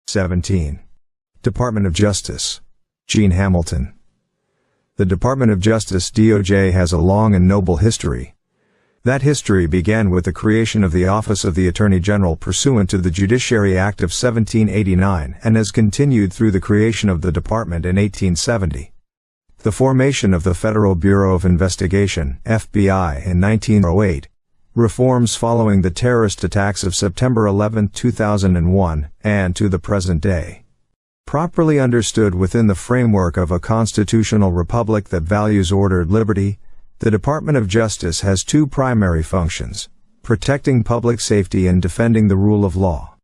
17. Department of Justice. Gene Hamilton. The Department of Justice (DOJ) has a long and noble history. That history began with the creation of the Office of the Attorney General pursuant to the Judiciary Act of 1789 and has continued through the creation of the department in 1870. The formation of the Federal Bureau of Investigation (FBI) in 1908, reforms following the terrorist attacks of September 11, 2001, and to the present day. Properly understood within the framework of a constitutional republic that values ordered liberty, the Department of Justice has two primary functions: protecting public safety and defending the rule of law.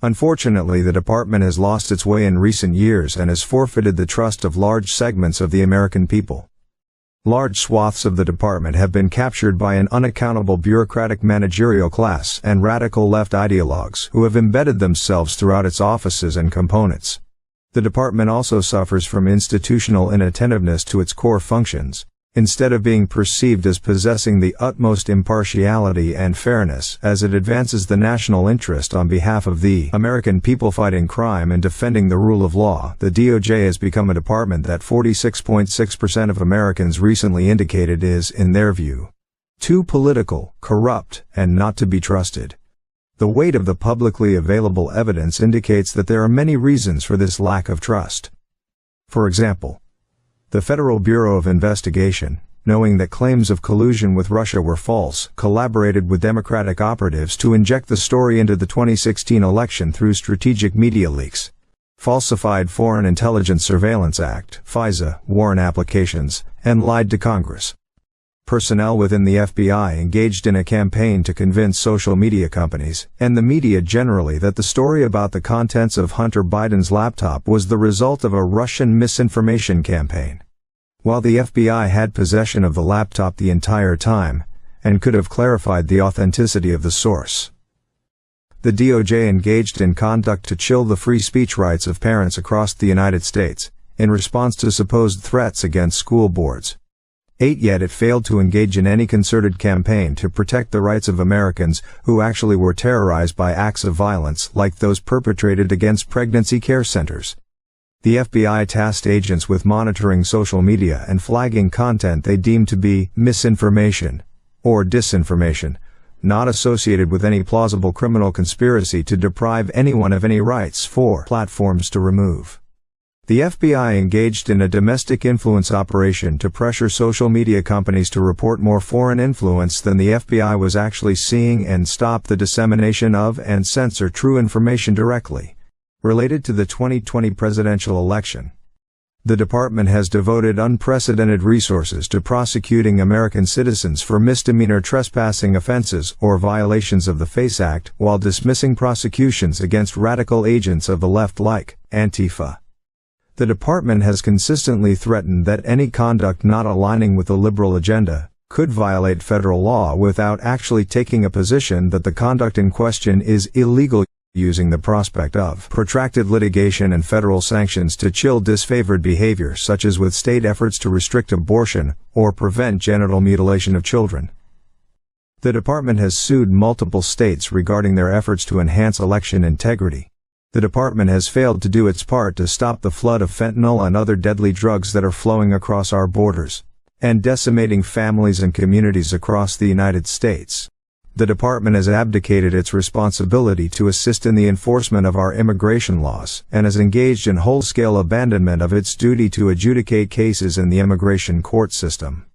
Unfortunately, the department has lost its way in recent years and has forfeited the trust of large segments of the American people. Large swaths of the department have been captured by an unaccountable bureaucratic managerial class and radical left ideologues who have embedded themselves throughout its offices and components. The department also suffers from institutional inattentiveness to its core functions, instead of being perceived as possessing the utmost impartiality and fairness as it advances the national interest on behalf of the American people fighting crime and defending the rule of law. The DOJ has become a department that 46.6% of Americans recently indicated is, in their view, too political, corrupt, and not to be trusted. The weight of the publicly available evidence indicates that there are many reasons for this lack of trust. For example, the Federal Bureau of Investigation, knowing that claims of collusion with Russia were false, collaborated with Democratic operatives to inject the story into the 2016 election through strategic media leaks, falsified Foreign Intelligence Surveillance Act (FISA) warrant applications, and lied to Congress. Personnel within the FBI engaged in a campaign to convince social media companies, and the media generally, that the story about the contents of Hunter Biden's laptop was the result of a Russian misinformation campaign. While the FBI had possession of the laptop the entire time, and could have clarified the authenticity of the source. The DOJ engaged in conduct to chill the free speech rights of parents across the United States, in response to supposed threats against school boards. Yet it failed to engage in any concerted campaign to protect the rights of Americans who actually were terrorized by acts of violence like those perpetrated against pregnancy care centers. The FBI tasked agents with monitoring social media and flagging content they deemed to be misinformation or disinformation, not associated with any plausible criminal conspiracy to deprive anyone of any rights for platforms to remove. The FBI engaged in a domestic influence operation to pressure social media companies to report more foreign influence than the FBI was actually seeing and stop the dissemination of and censor true information directly related to the 2020 presidential election. The department has devoted unprecedented resources to prosecuting American citizens for misdemeanor trespassing offenses or violations of the FACE Act, while dismissing prosecutions against radical agents of the left like Antifa. The department has consistently threatened that any conduct not aligning with the liberal agenda could violate federal law without actually taking a position that the conduct in question is illegal, using the prospect of protracted litigation and federal sanctions to chill disfavored behavior, such as with state efforts to restrict abortion or prevent genital mutilation of children. The department has sued multiple states regarding their efforts to enhance election integrity. The department has failed to do its part to stop the flood of fentanyl and other deadly drugs that are flowing across our borders and decimating families and communities across the United States. The department has abdicated its responsibility to assist in the enforcement of our immigration laws and has engaged in whole-scale abandonment of its duty to adjudicate cases in the immigration court system.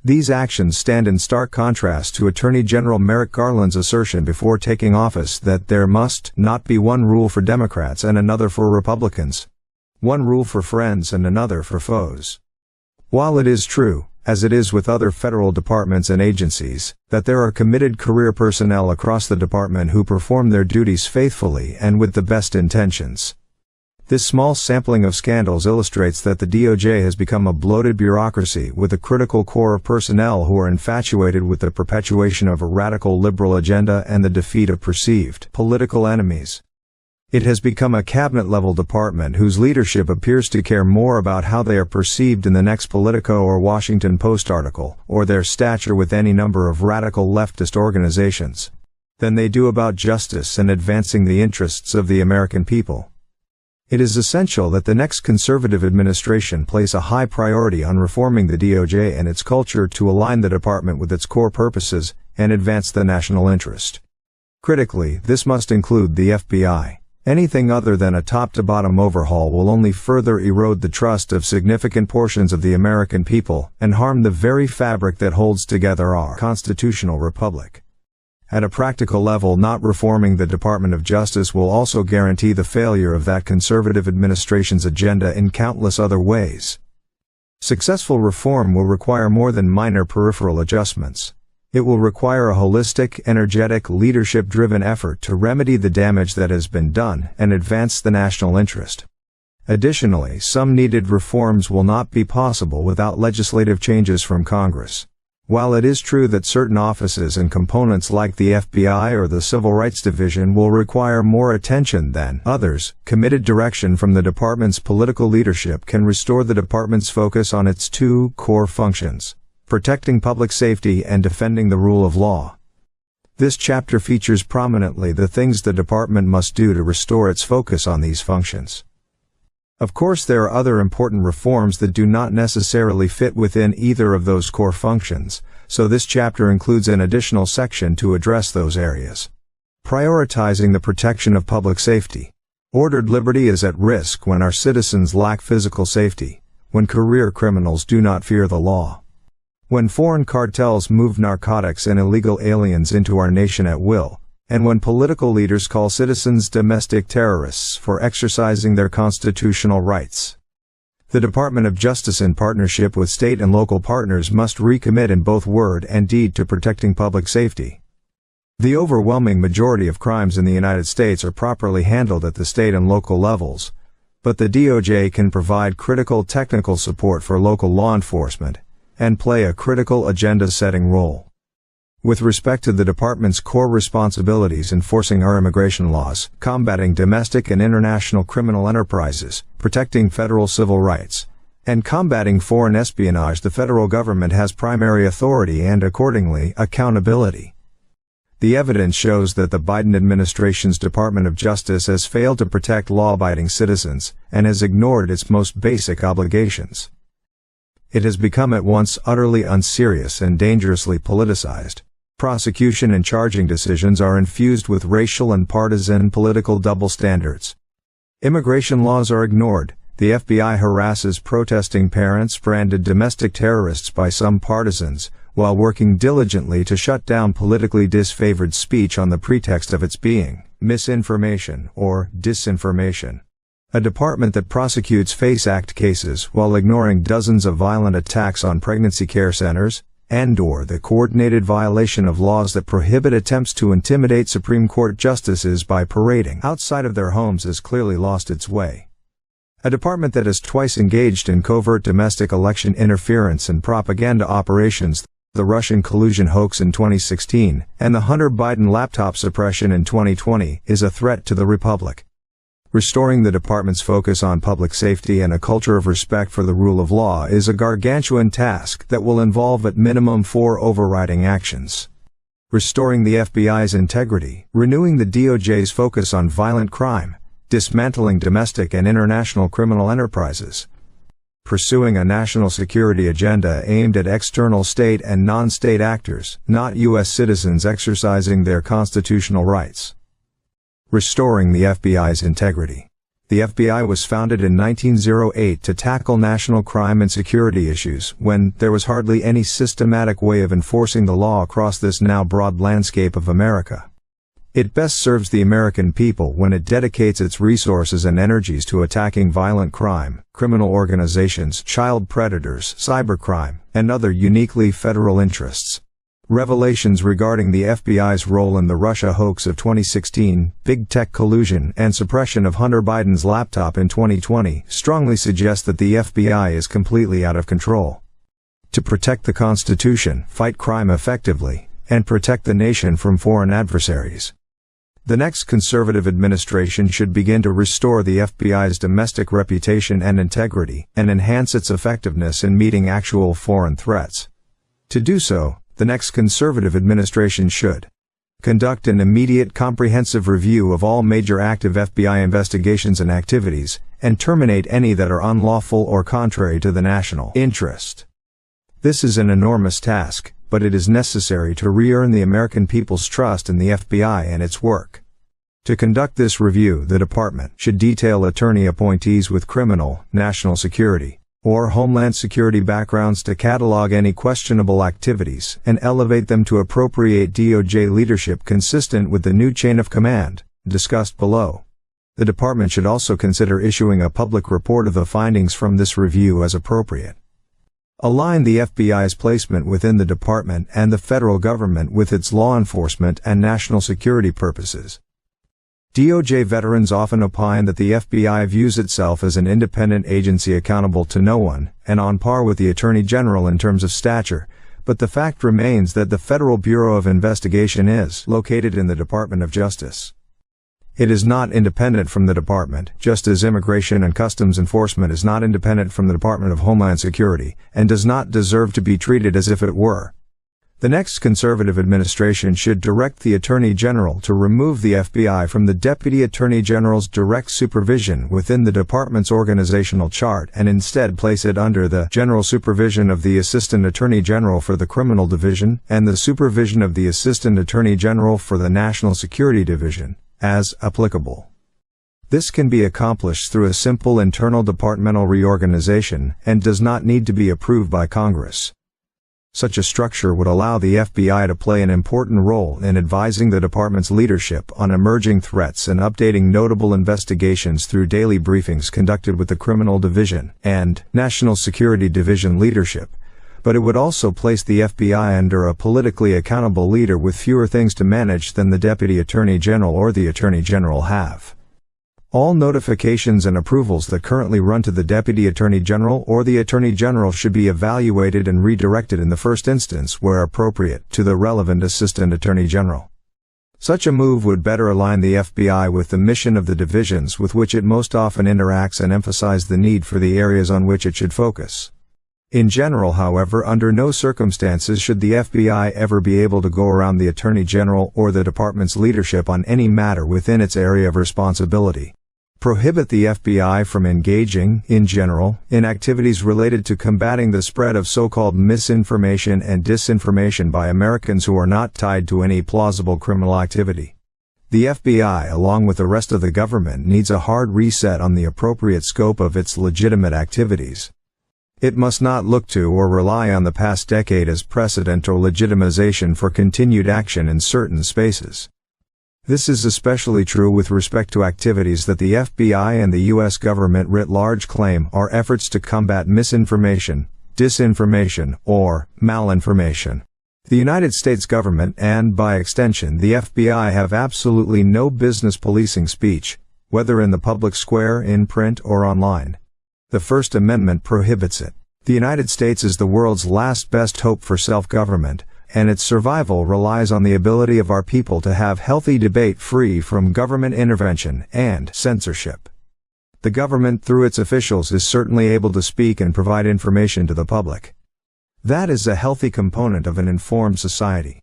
These actions stand in stark contrast to Attorney General Merrick Garland's assertion before taking office that there must not be one rule for Democrats and another for Republicans, one rule for friends and another for foes. While it is true, as it is with other federal departments and agencies, that there are committed career personnel across the department who perform their duties faithfully and with the best intentions, this small sampling of scandals illustrates that the DOJ has become a bloated bureaucracy with a critical core of personnel who are infatuated with the perpetuation of a radical liberal agenda and the defeat of perceived political enemies. It has become a cabinet-level department whose leadership appears to care more about how they are perceived in the next Politico or Washington Post article, or their stature with any number of radical leftist organizations, than they do about justice and advancing the interests of the American people. It is essential that the next conservative administration place a high priority on reforming the DOJ and its culture to align the department with its core purposes and advance the national interest. Critically, this must include the FBI. Anything other than a top-to-bottom overhaul will only further erode the trust of significant portions of the American people and harm the very fabric that holds together our constitutional republic. At a practical level, not reforming the Department of Justice will also guarantee the failure of that conservative administration's agenda in countless other ways. Successful reform will require more than minor peripheral adjustments. It will require a holistic, energetic, leadership-driven effort to remedy the damage that has been done and advance the national interest. Additionally, some needed reforms will not be possible without legislative changes from Congress. While it is true that certain offices and components like the FBI or the Civil Rights Division will require more attention than others, committed direction from the department's political leadership can restore the department's focus on its two core functions: protecting public safety and defending the rule of law. This chapter features prominently the things the department must do to restore its focus on these functions. Of course, there are other important reforms that do not necessarily fit within either of those core functions, so this chapter includes an additional section to address those areas. Prioritizing the protection of public safety. Ordered liberty is at risk when our citizens lack physical safety, when career criminals do not fear the law, when foreign cartels move narcotics and illegal aliens into our nation at will, and when political leaders call citizens domestic terrorists for exercising their constitutional rights. The Department of Justice, in partnership with state and local partners, must recommit in both word and deed to protecting public safety. The overwhelming majority of crimes in the United States are properly handled at the state and local levels, but the DOJ can provide critical technical support for local law enforcement and play a critical agenda-setting role. With respect to the department's core responsibilities enforcing our immigration laws, combating domestic and international criminal enterprises, protecting federal civil rights, and combating foreign espionage, the federal government has primary authority and, accordingly, accountability. The evidence shows that the Biden administration's Department of Justice has failed to protect law-abiding citizens and has ignored its most basic obligations. It has become at once utterly unserious and dangerously politicized. Prosecution and charging decisions are infused with racial and partisan political double standards. Immigration laws are ignored. The FBI harasses protesting parents branded domestic terrorists by some partisans, while working diligently to shut down politically disfavored speech on the pretext of its being misinformation or disinformation. A department that prosecutes FACE Act cases while ignoring dozens of violent attacks on pregnancy care centers, and/or the coordinated violation of laws that prohibit attempts to intimidate Supreme Court justices by parading outside of their homes, has clearly lost its way. A department that has twice engaged in covert domestic election interference and propaganda operations, the Russian collusion hoax in 2016, and the Hunter Biden laptop suppression in 2020, is a threat to the republic. Restoring the department's focus on public safety and a culture of respect for the rule of law is a gargantuan task that will involve at minimum 4 overriding actions. Restoring the FBI's integrity, renewing the DOJ's focus on violent crime, dismantling domestic and international criminal enterprises. Pursuing a national security agenda aimed at external state and non-state actors, not U.S. citizens exercising their constitutional rights. Restoring the FBI's integrity. The FBI was founded in 1908 to tackle national crime and security issues when there was hardly any systematic way of enforcing the law across this now broad landscape of America. It best serves the American people when it dedicates its resources and energies to attacking violent crime, criminal organizations, child predators, cybercrime, and other uniquely federal interests. Revelations regarding the FBI's role in the Russia hoax of 2016, big tech collusion, and suppression of Hunter Biden's laptop in 2020 strongly suggest that the FBI is completely out of control. To protect the Constitution, fight crime effectively, and protect the nation from foreign adversaries. The next conservative administration should begin to restore the FBI's domestic reputation and integrity, and enhance its effectiveness in meeting actual foreign threats. To do so, the next conservative administration should Conduct an immediate comprehensive review of all major active FBI investigations and activities, and terminate any that are unlawful or contrary to the national interest. This is an enormous task, but it is necessary to re-earn the American people's trust in the FBI and its work. To conduct this review, the department should detail attorney appointees with criminal, national security, or Homeland Security backgrounds to catalog any questionable activities and elevate them to appropriate DOJ leadership consistent with the new chain of command, discussed below. The department should also consider issuing a public report of the findings from this review as appropriate. Align the FBI's placement within the department and the federal government with its law enforcement and national security purposes. DOJ veterans often opine that the FBI views itself as an independent agency accountable to no one, and on par with the Attorney General in terms of stature, but the fact remains that the Federal Bureau of Investigation is located in the Department of Justice. It is not independent from the department, just as Immigration and Customs Enforcement is not independent from the Department of Homeland Security, and does not deserve to be treated as if it were. The next conservative administration should direct the Attorney General to remove the FBI from the Deputy Attorney General's direct supervision within the department's organizational chart and instead place it under the general supervision of the Assistant Attorney General for the Criminal Division and the supervision of the Assistant Attorney General for the National Security Division, as applicable. This can be accomplished through a simple internal departmental reorganization and does not need to be approved by Congress. Such a structure would allow the FBI to play an important role in advising the department's leadership on emerging threats and updating notable investigations through daily briefings conducted with the Criminal Division and National Security Division leadership, but it would also place the FBI under a politically accountable leader with fewer things to manage than the Deputy Attorney General or the Attorney General have. All notifications and approvals that currently run to the Deputy Attorney General or the Attorney General should be evaluated and redirected in the first instance, where appropriate, to the relevant Assistant Attorney General. Such a move would better align the FBI with the mission of the divisions with which it most often interacts and emphasize the need for the areas on which it should focus. In general, however, under no circumstances should the FBI ever be able to go around the Attorney General or the department's leadership on any matter within its area of responsibility. Prohibit the FBI from engaging, in general, in activities related to combating the spread of so-called misinformation and disinformation by Americans who are not tied to any plausible criminal activity. The FBI, along with the rest of the government, needs a hard reset on the appropriate scope of its legitimate activities. It must not look to or rely on the past decade as precedent or legitimization for continued action in certain spaces. This is especially true with respect to activities that the FBI and the U.S. government writ large claim are efforts to combat misinformation, disinformation, or malinformation. The United States government and, by extension, the FBI have absolutely no business policing speech, whether in the public square, in print, or online. The First Amendment prohibits it. The United States is the world's last best hope for self-government, and its survival relies on the ability of our people to have healthy debate free from government intervention and censorship. The government, through its officials, is certainly able to speak and provide information to the public. That is a healthy component of an informed society.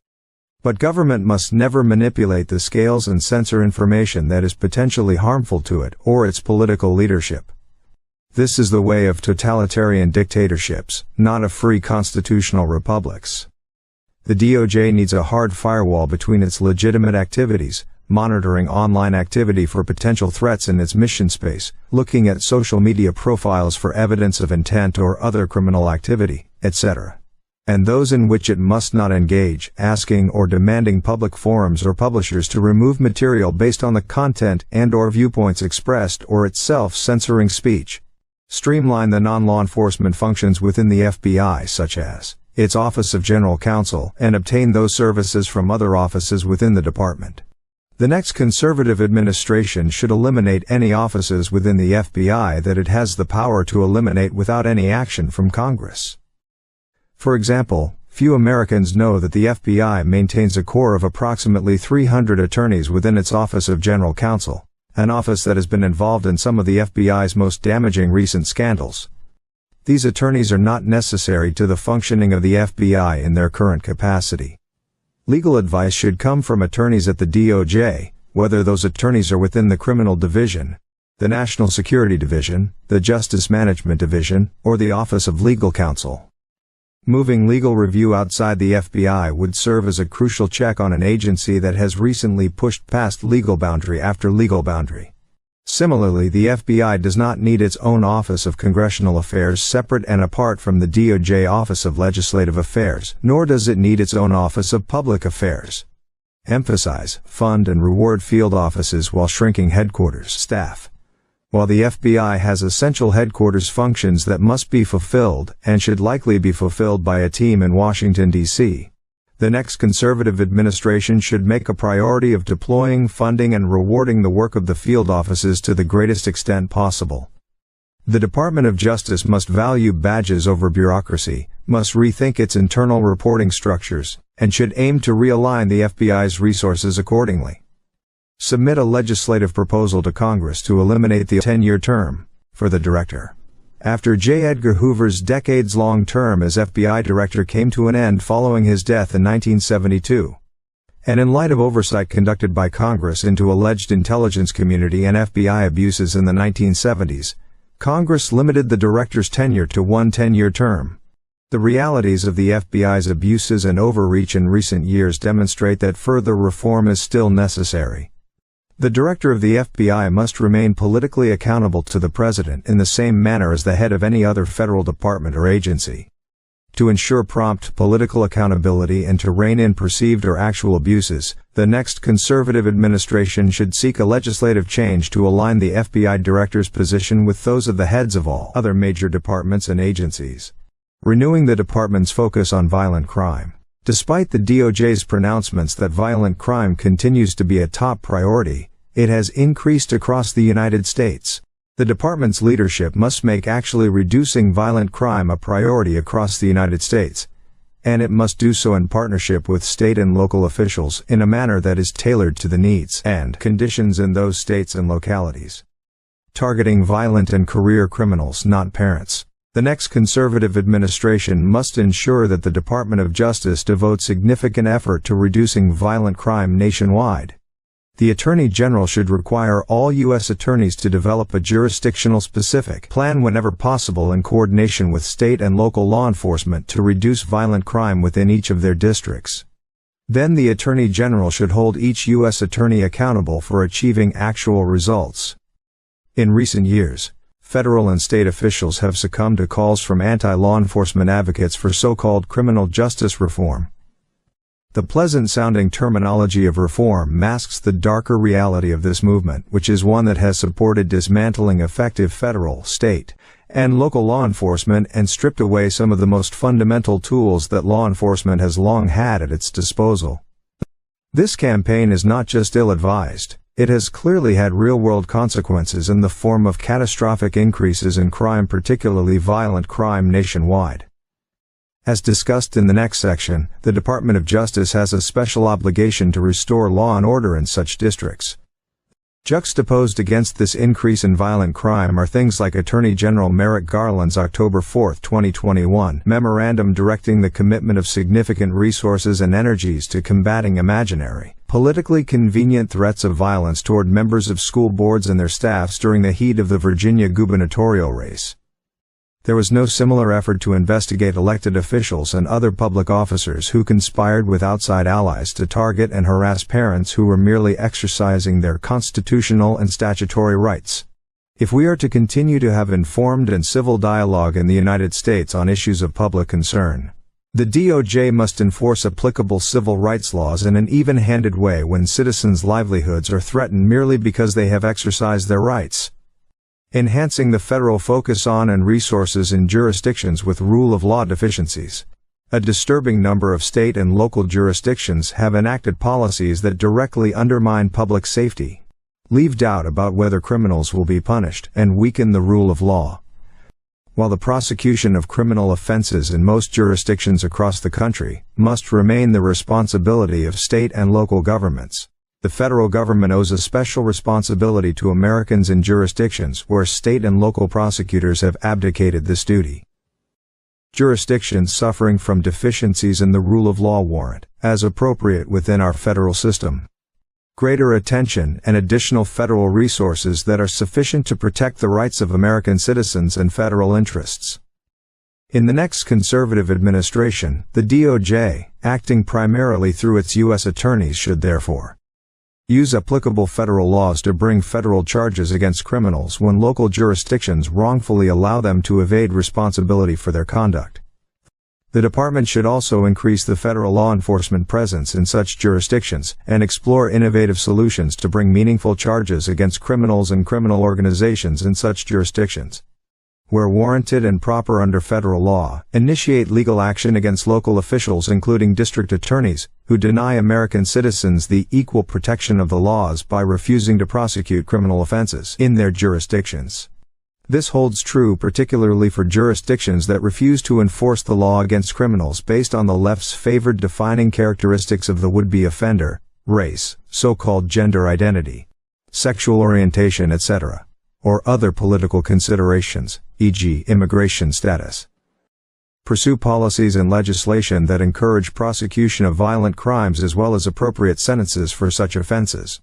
But government must never manipulate the scales and censor information that is potentially harmful to it or its political leadership. This is the way of totalitarian dictatorships, not of free constitutional republics. The DOJ needs a hard firewall between its legitimate activities, monitoring online activity for potential threats in its mission space, looking at social media profiles for evidence of intent or other criminal activity, etc., and those in which it must not engage, asking or demanding public forums or publishers to remove material based on the content and/or viewpoints expressed or itself censoring speech. Streamline the non-law enforcement functions within the FBI, such as its Office of General Counsel, and obtain those services from other offices within the department. The next conservative administration should eliminate any offices within the FBI that it has the power to eliminate without any action from Congress. For example, few Americans know that the FBI maintains a corps of approximately 300 attorneys within its Office of General Counsel, an office that has been involved in some of the FBI's most damaging recent scandals. These attorneys are not necessary to the functioning of the FBI in their current capacity. Legal advice should come from attorneys at the DOJ, whether those attorneys are within the Criminal Division, the National Security Division, the Justice Management Division, or the Office of Legal Counsel. Moving legal review outside the FBI would serve as a crucial check on an agency that has recently pushed past legal boundary after legal boundary. Similarly, the FBI does not need its own Office of Congressional Affairs separate and apart from the DOJ Office of Legislative Affairs, nor does it need its own Office of Public Affairs. Emphasize, fund and reward field offices while shrinking headquarters staff. While the FBI has essential headquarters functions that must be fulfilled and should likely be fulfilled by a team in Washington, D.C., the next conservative administration should make a priority of deploying funding and rewarding the work of the field offices to the greatest extent possible. The Department of Justice must value badges over bureaucracy, must rethink its internal reporting structures, and should aim to realign the FBI's resources accordingly. Submit a legislative proposal to Congress to eliminate the 10-year term for the director. After J. Edgar Hoover's decades-long term as FBI director came to an end following his death in 1972, and in light of oversight conducted by Congress into alleged intelligence community and FBI abuses in the 1970s, Congress limited the director's tenure to one 10-year term. The realities of the FBI's abuses and overreach in recent years demonstrate that further reform is still necessary. The director of the FBI must remain politically accountable to the president in the same manner as the head of any other federal department or agency. To ensure prompt political accountability and to rein in perceived or actual abuses, the next conservative administration should seek a legislative change to align the FBI director's position with those of the heads of all other major departments and agencies. Renewing the department's focus on violent crime. Despite the DOJ's pronouncements that violent crime continues to be a top priority, it has increased across the United States. The department's leadership must make actually reducing violent crime a priority across the United States, and it must do so in partnership with state and local officials in a manner that is tailored to the needs and conditions in those states and localities. Targeting violent and career criminals, not parents. The next conservative administration must ensure that the Department of Justice devotes significant effort to reducing violent crime nationwide. The Attorney General should require all U.S. attorneys to develop a jurisdictional-specific plan whenever possible in coordination with state and local law enforcement to reduce violent crime within each of their districts. Then the Attorney General should hold each U.S. attorney accountable for achieving actual results. In recent years, federal and state officials have succumbed to calls from anti-law enforcement advocates for so-called criminal justice reform. The pleasant-sounding terminology of reform masks the darker reality of this movement, which is one that has supported dismantling effective federal, state, and local law enforcement and stripped away some of the most fundamental tools that law enforcement has long had at its disposal. This campaign is not just ill-advised. It has clearly had real-world consequences in the form of catastrophic increases in crime, particularly violent crime nationwide. As discussed in the next section, the Department of Justice has a special obligation to restore law and order in such districts. Juxtaposed against this increase in violent crime are things like Attorney General Merrick Garland's October 4, 2021 memorandum directing the commitment of significant resources and energies to combating imaginary, politically convenient threats of violence toward members of school boards and their staffs during the heat of the Virginia gubernatorial race. There was no similar effort to investigate elected officials and other public officers who conspired with outside allies to target and harass parents who were merely exercising their constitutional and statutory rights. If we are to continue to have informed and civil dialogue in the United States on issues of public concern, the DOJ must enforce applicable civil rights laws in an even-handed way when citizens' livelihoods are threatened merely because they have exercised their rights. Enhancing the federal focus on and resources in jurisdictions with rule of law deficiencies. A disturbing number of state and local jurisdictions have enacted policies that directly undermine public safety, leave doubt about whether criminals will be punished, and weaken the rule of law. While the prosecution of criminal offenses in most jurisdictions across the country must remain the responsibility of state and local governments, the federal government owes a special responsibility to Americans in jurisdictions where state and local prosecutors have abdicated this duty. Jurisdictions suffering from deficiencies in the rule of law warrant, as appropriate within our federal system, greater attention and additional federal resources that are sufficient to protect the rights of American citizens and federal interests. In the next conservative administration, the DOJ, acting primarily through its U.S. attorneys, should therefore use applicable federal laws to bring federal charges against criminals when local jurisdictions wrongfully allow them to evade responsibility for their conduct. The department should also increase the federal law enforcement presence in such jurisdictions and explore innovative solutions to bring meaningful charges against criminals and criminal organizations in such jurisdictions. Where warranted and proper under federal law, initiate legal action against local officials including district attorneys, who deny American citizens the equal protection of the laws by refusing to prosecute criminal offenses in their jurisdictions. This holds true particularly for jurisdictions that refuse to enforce the law against criminals based on the left's favored defining characteristics of the would-be offender, race, so-called gender identity, sexual orientation, etc., or other political considerations, e.g. immigration status. Pursue policies and legislation that encourage prosecution of violent crimes as well as appropriate sentences for such offenses.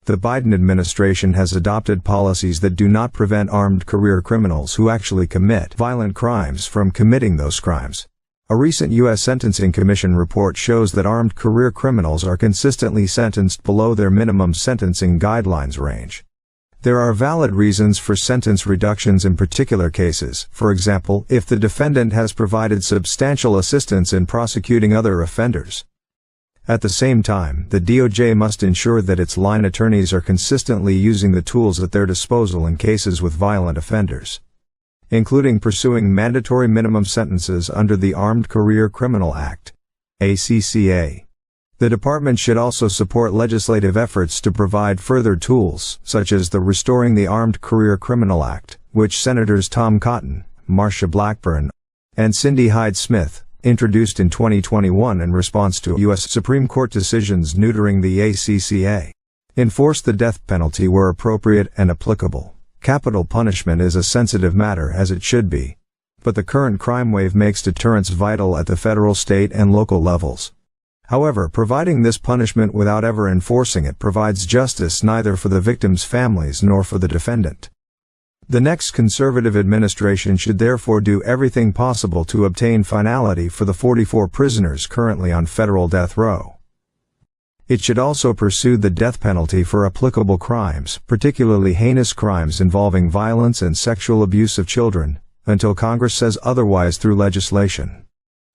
The Biden administration has adopted policies that do not prevent armed career criminals who actually commit violent crimes from committing those crimes. A recent U.S. Sentencing Commission report shows that armed career criminals are consistently sentenced below their minimum sentencing guidelines range. There are valid reasons for sentence reductions in particular cases, for example, if the defendant has provided substantial assistance in prosecuting other offenders. At the same time, the DOJ must ensure that its line attorneys are consistently using the tools at their disposal in cases with violent offenders, including pursuing mandatory minimum sentences under the Armed Career Criminal Act, ACCA. The department should also support legislative efforts to provide further tools, such as the Restoring the Armed Career Criminal Act, which Senators Tom Cotton, Marsha Blackburn, and Cindy Hyde-Smith introduced in 2021 in response to U.S. Supreme Court decisions neutering the ACCA. Enforce the death penalty where appropriate and applicable. Capital punishment is a sensitive matter, as it should be, but the current crime wave makes deterrence vital at the federal, state, and local levels. However, providing this punishment without ever enforcing it provides justice neither for the victims' families nor for the defendant. The next conservative administration should therefore do everything possible to obtain finality for the 44 prisoners currently on federal death row. It should also pursue the death penalty for applicable crimes, particularly heinous crimes involving violence and sexual abuse of children, until Congress says otherwise through legislation.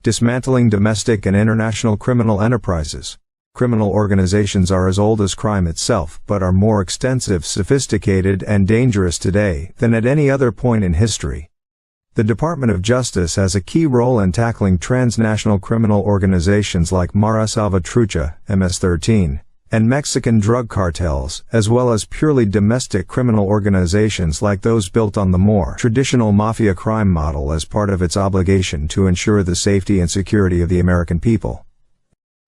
Dismantling domestic and international criminal enterprises. Criminal organizations are as old as crime itself, but are more extensive, sophisticated, and dangerous today than at any other point in history. The Department of Justice has a key role in tackling transnational criminal organizations like Mara Salvatrucha, MS-13, and Mexican drug cartels, as well as purely domestic criminal organizations like those built on the more traditional mafia crime model as part of its obligation to ensure the safety and security of the American people.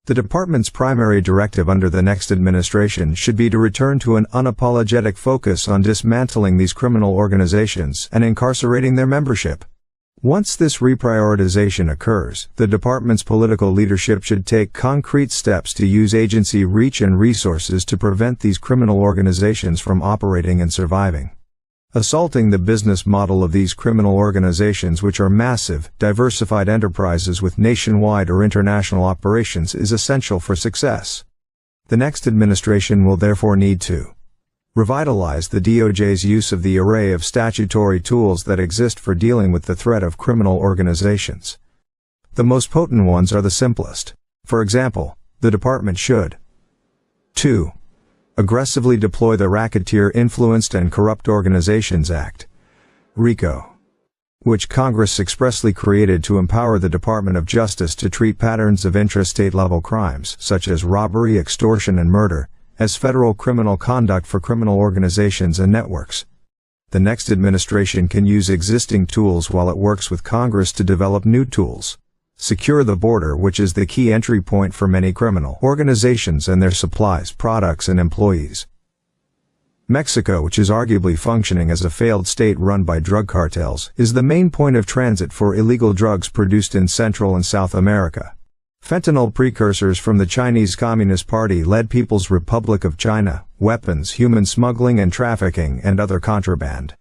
The department's primary directive under the next administration should be to return to an unapologetic focus on dismantling these criminal organizations and incarcerating their membership. Once this reprioritization occurs, the department's political leadership should take concrete steps to use agency reach and resources to prevent these criminal organizations from operating and surviving. Assaulting the business model of these criminal organizations, which are massive, diversified enterprises with nationwide or international operations, is essential for success. The next administration will therefore need to revitalize the DOJ's use of the array of statutory tools that exist for dealing with the threat of criminal organizations. The most potent ones are the simplest. For example, the department should 2. Aggressively deploy the Racketeer Influenced and Corrupt Organizations Act, RICO, which Congress expressly created to empower the Department of Justice to treat patterns of intrastate-level crimes, such as robbery, extortion, and murder, as federal criminal conduct for criminal organizations and networks. The next administration can use existing tools while it works with Congress to develop new tools. Secure the border, which is the key entry point for many criminal organizations and their supplies, products, and employees. Mexico, which is arguably functioning as a failed state run by drug cartels, is the main point of transit for illegal drugs produced in Central and South America. Fentanyl precursors from the Chinese Communist Party-led People's Republic of China, weapons, human smuggling and trafficking, and other contraband.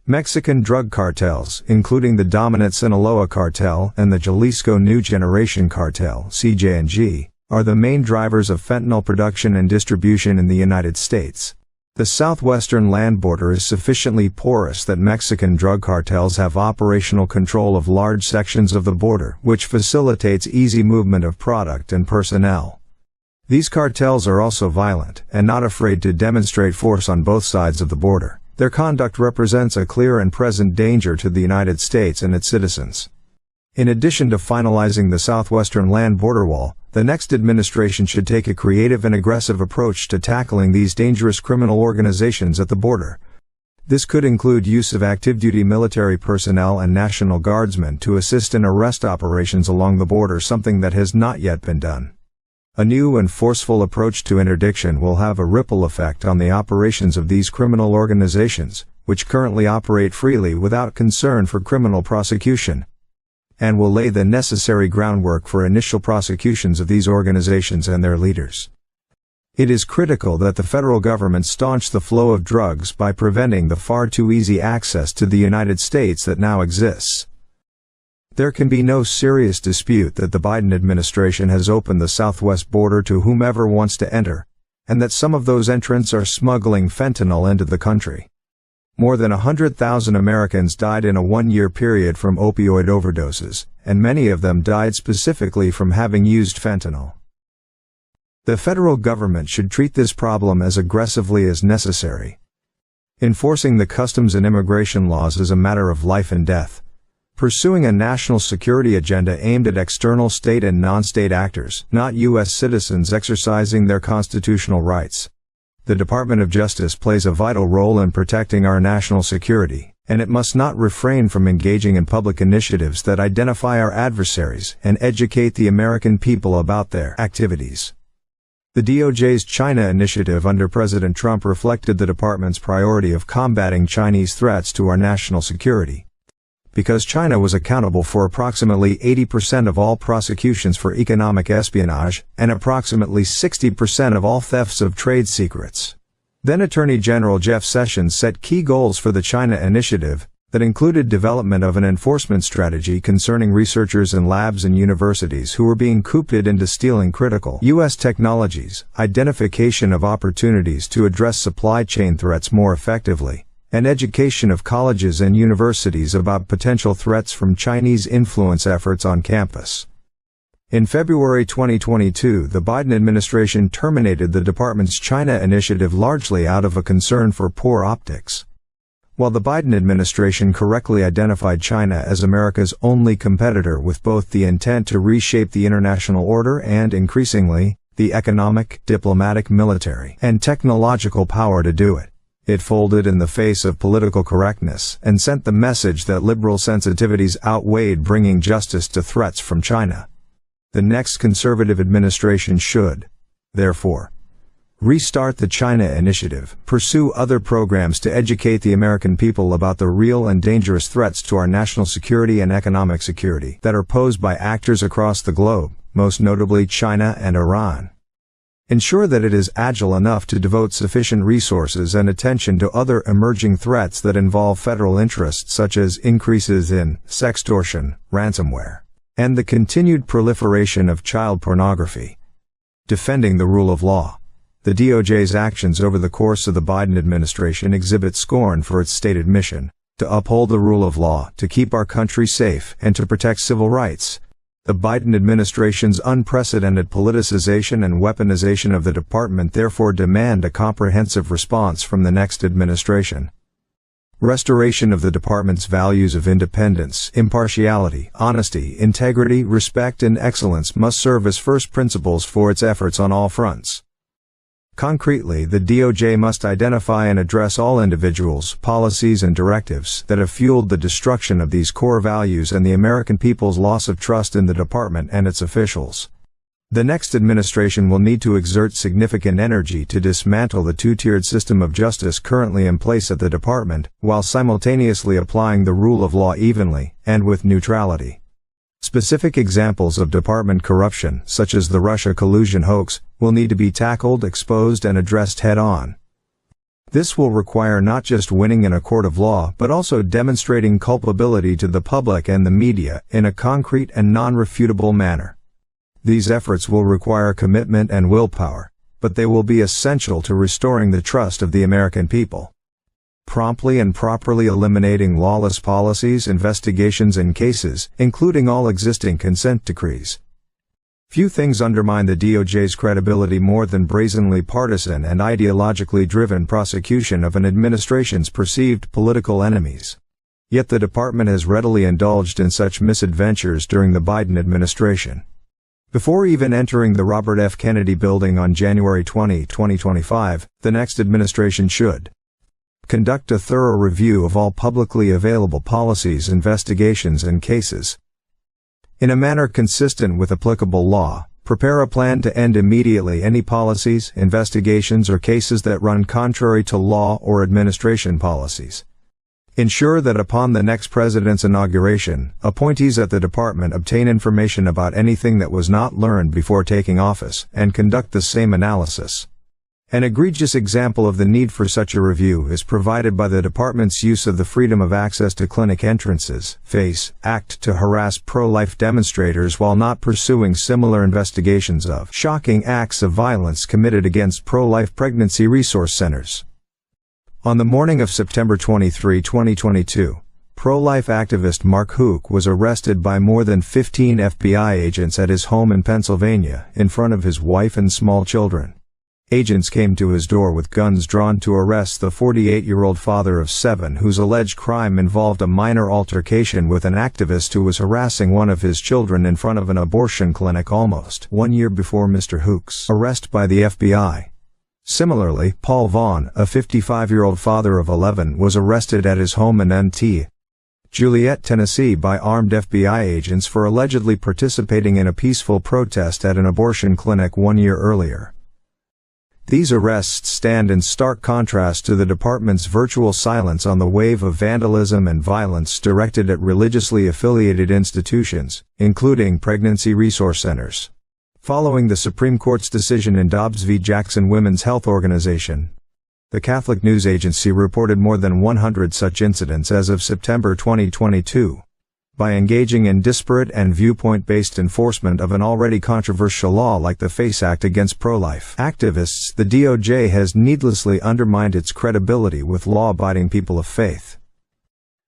Mexican drug cartels, including the dominant Sinaloa cartel and the Jalisco New Generation cartel (CJ&G), are the main drivers of fentanyl production and distribution in the United States. The southwestern land border is sufficiently porous that Mexican drug cartels have operational control of large sections of the border, which facilitates easy movement of product and personnel. These cartels are also violent, and not afraid to demonstrate force on both sides of the border. Their conduct represents a clear and present danger to the United States and its citizens. In addition to finalizing the southwestern land border wall, the next administration should take a creative and aggressive approach to tackling these dangerous criminal organizations at the border. This could include use of active-duty military personnel and National Guardsmen to assist in arrest operations along the border, something that has not yet been done. A new and forceful approach to interdiction will have a ripple effect on the operations of these criminal organizations, which currently operate freely without concern for criminal prosecution, and will lay the necessary groundwork for initial prosecutions of these organizations and their leaders. It is critical that the federal government staunch the flow of drugs by preventing the far too easy access to the United States that now exists. There can be no serious dispute that the Biden administration has opened the southwest border to whomever wants to enter, and that some of those entrants are smuggling fentanyl into the country. More than 100,000 Americans died in a one-year period from opioid overdoses, and many of them died specifically from having used fentanyl. The federal government should treat this problem as aggressively as necessary. Enforcing the customs and immigration laws is a matter of life and death. Pursuing a national security agenda aimed at external state and non-state actors, not U.S. citizens exercising their constitutional rights. The Department of Justice plays a vital role in protecting our national security, and it must not refrain from engaging in public initiatives that identify our adversaries and educate the American people about their activities. The DOJ's China initiative under President Trump reflected the department's priority of combating Chinese threats to our national security. Because China was accountable for approximately 80% of all prosecutions for economic espionage, and approximately 60% of all thefts of trade secrets. Then Attorney General Jeff Sessions set key goals for the China initiative, that included development of an enforcement strategy concerning researchers in labs and universities who were being coopted into stealing critical U.S. technologies, identification of opportunities to address supply chain threats more effectively, and education of colleges and universities about potential threats from Chinese influence efforts on campus. In February 2022, the Biden administration terminated the department's China initiative largely out of a concern for poor optics. While the Biden administration correctly identified China as America's only competitor with both the intent to reshape the international order and, increasingly, the economic, diplomatic, military, and technological power to do it, it folded in the face of political correctness and sent the message that liberal sensitivities outweighed bringing justice to threats from China. The next conservative administration should, therefore, restart the China initiative, pursue other programs to educate the American people about the real and dangerous threats to our national security and economic security that are posed by actors across the globe, most notably China and Iran. Ensure that it is agile enough to devote sufficient resources and attention to other emerging threats that involve federal interests, such as increases in sextortion, ransomware, and the continued proliferation of child pornography. Defending the rule of law. The DOJ's actions over the course of the Biden administration exhibit scorn for its stated mission, to uphold the rule of law, to keep our country safe, and to protect civil rights. The Biden administration's unprecedented politicization and weaponization of the department therefore demand a comprehensive response from the next administration. Restoration of the department's values of independence, impartiality, honesty, integrity, respect, and excellence must serve as first principles for its efforts on all fronts. Concretely, the DOJ must identify and address all individuals, policies, and directives that have fueled the destruction of these core values and the American people's loss of trust in the department and its officials. The next administration will need to exert significant energy to dismantle the two-tiered system of justice currently in place at the department, while simultaneously applying the rule of law evenly, and with neutrality. Specific examples of department corruption, such as the Russia collusion hoax, will need to be tackled, exposed, and addressed head-on. This will require not just winning in a court of law, but also demonstrating culpability to the public and the media in a concrete and non-refutable manner. These efforts will require commitment and willpower, but they will be essential to restoring the trust of the American people. Promptly and properly eliminating lawless policies, investigations, and cases, including all existing consent decrees. Few things undermine the DOJ's credibility more than brazenly partisan and ideologically driven prosecution of an administration's perceived political enemies. Yet the department has readily indulged in such misadventures during the Biden administration. Before even entering the Robert F. Kennedy Building on January 20, 2025, the next administration should conduct a thorough review of all publicly available policies, investigations, and cases. In a manner consistent with applicable law, prepare a plan to end immediately any policies, investigations, or cases that run contrary to law or administration policies. Ensure that upon the next president's inauguration, appointees at the department obtain information about anything that was not learned before taking office, and conduct the same analysis. An egregious example of the need for such a review is provided by the department's use of the Freedom of Access to Clinic Entrances (FACE) Act to harass pro-life demonstrators while not pursuing similar investigations of shocking acts of violence committed against pro-life pregnancy resource centers. On the morning of September 23, 2022, pro-life activist Mark Hook was arrested by more than 15 FBI agents at his home in Pennsylvania, in front of his wife and small children. Agents came to his door with guns drawn to arrest the 48-year-old father of 7 whose alleged crime involved a minor altercation with an activist who was harassing one of his children in front of an abortion clinic almost 1 year before Mr. Hook's arrest by the FBI. Similarly, Paul Vaughn, a 55-year-old father of 11, was arrested at his home in Mt. Juliet, Tennessee by armed FBI agents for allegedly participating in a peaceful protest at an abortion clinic 1 year earlier. These arrests stand in stark contrast to the department's virtual silence on the wave of vandalism and violence directed at religiously affiliated institutions, including pregnancy resource centers. Following the Supreme Court's decision in Dobbs v. Jackson Women's Health Organization, the Catholic News Agency reported more than 100 such incidents as of September 2022. By engaging in disparate and viewpoint-based enforcement of an already controversial law like the FACE Act against pro-life activists, the DOJ has needlessly undermined its credibility with law-abiding people of faith.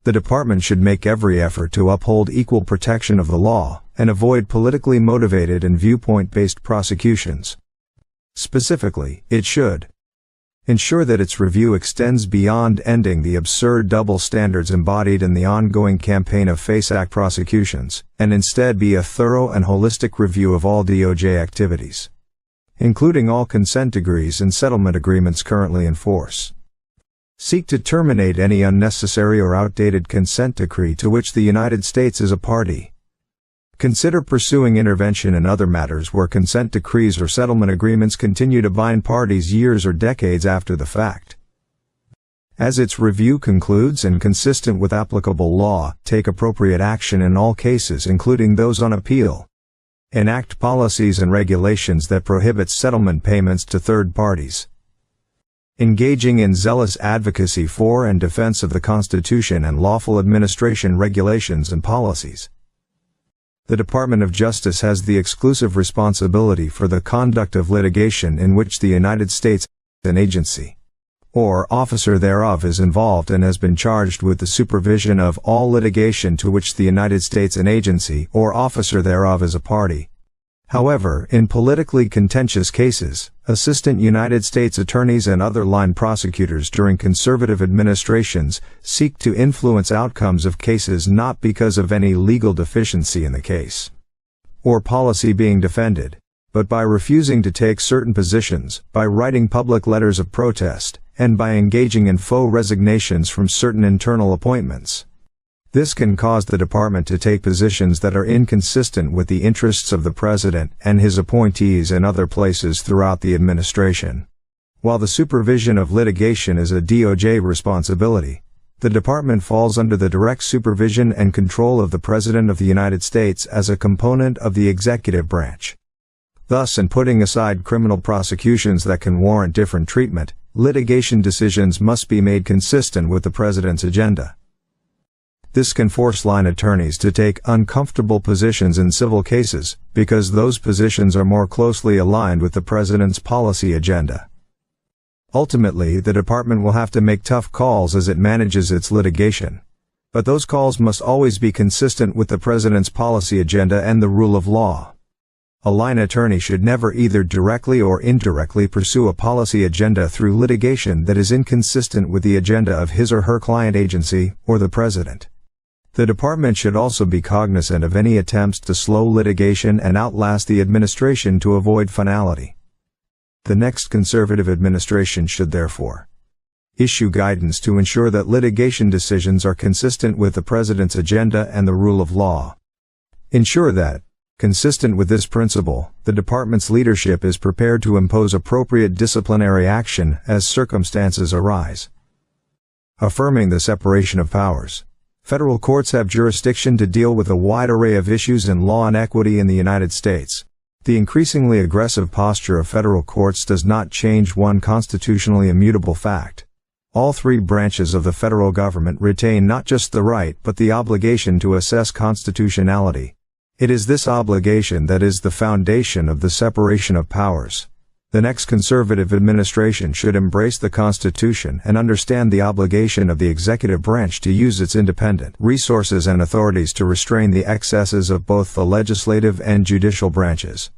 The department should make every effort to uphold equal protection of the law, and avoid politically motivated and viewpoint-based prosecutions. Specifically, it should ensure that its review extends beyond ending the absurd double standards embodied in the ongoing campaign of FACE Act prosecutions, and instead be a thorough and holistic review of all DOJ activities, including all consent decrees and settlement agreements currently in force. Seek to terminate any unnecessary or outdated consent decree to which the United States is a party. Consider pursuing intervention in other matters where consent decrees or settlement agreements continue to bind parties years or decades after the fact. As its review concludes and consistent with applicable law, take appropriate action in all cases including those on appeal. Enact policies and regulations that prohibit settlement payments to third parties. Engaging in zealous advocacy for and defense of the Constitution and lawful administration regulations and policies. The Department of Justice has the exclusive responsibility for the conduct of litigation in which the United States, an agency, or officer thereof is involved and has been charged with the supervision of all litigation to which the United States, an agency, or officer thereof is a party. However, in politically contentious cases, assistant United States attorneys and other line prosecutors during conservative administrations seek to influence outcomes of cases not because of any legal deficiency in the case or policy being defended, but by refusing to take certain positions, by writing public letters of protest, and by engaging in faux resignations from certain internal appointments. This can cause the department to take positions that are inconsistent with the interests of the president and his appointees in other places throughout the administration. While the supervision of litigation is a DOJ responsibility, the department falls under the direct supervision and control of the President of the United States as a component of the executive branch. Thus, in putting aside criminal prosecutions that can warrant different treatment, litigation decisions must be made consistent with the President's agenda. This can force line attorneys to take uncomfortable positions in civil cases, because those positions are more closely aligned with the President's policy agenda. Ultimately, the department will have to make tough calls as it manages its litigation. But those calls must always be consistent with the President's policy agenda and the rule of law. A line attorney should never either directly or indirectly pursue a policy agenda through litigation that is inconsistent with the agenda of his or her client agency, or the President. The department should also be cognizant of any attempts to slow litigation and outlast the administration to avoid finality. The next conservative administration should therefore issue guidance to ensure that litigation decisions are consistent with the President's agenda and the rule of law. Ensure that, consistent with this principle, the department's leadership is prepared to impose appropriate disciplinary action as circumstances arise. Affirming the separation of powers. Federal courts have jurisdiction to deal with a wide array of issues in law and equity in the United States. The increasingly aggressive posture of federal courts does not change one constitutionally immutable fact. All three branches of the federal government retain not just the right but the obligation to assess constitutionality. It is this obligation that is the foundation of the separation of powers. The next conservative administration should embrace the Constitution and understand the obligation of the executive branch to use its independent resources and authorities to restrain the excesses of both the legislative and judicial branches.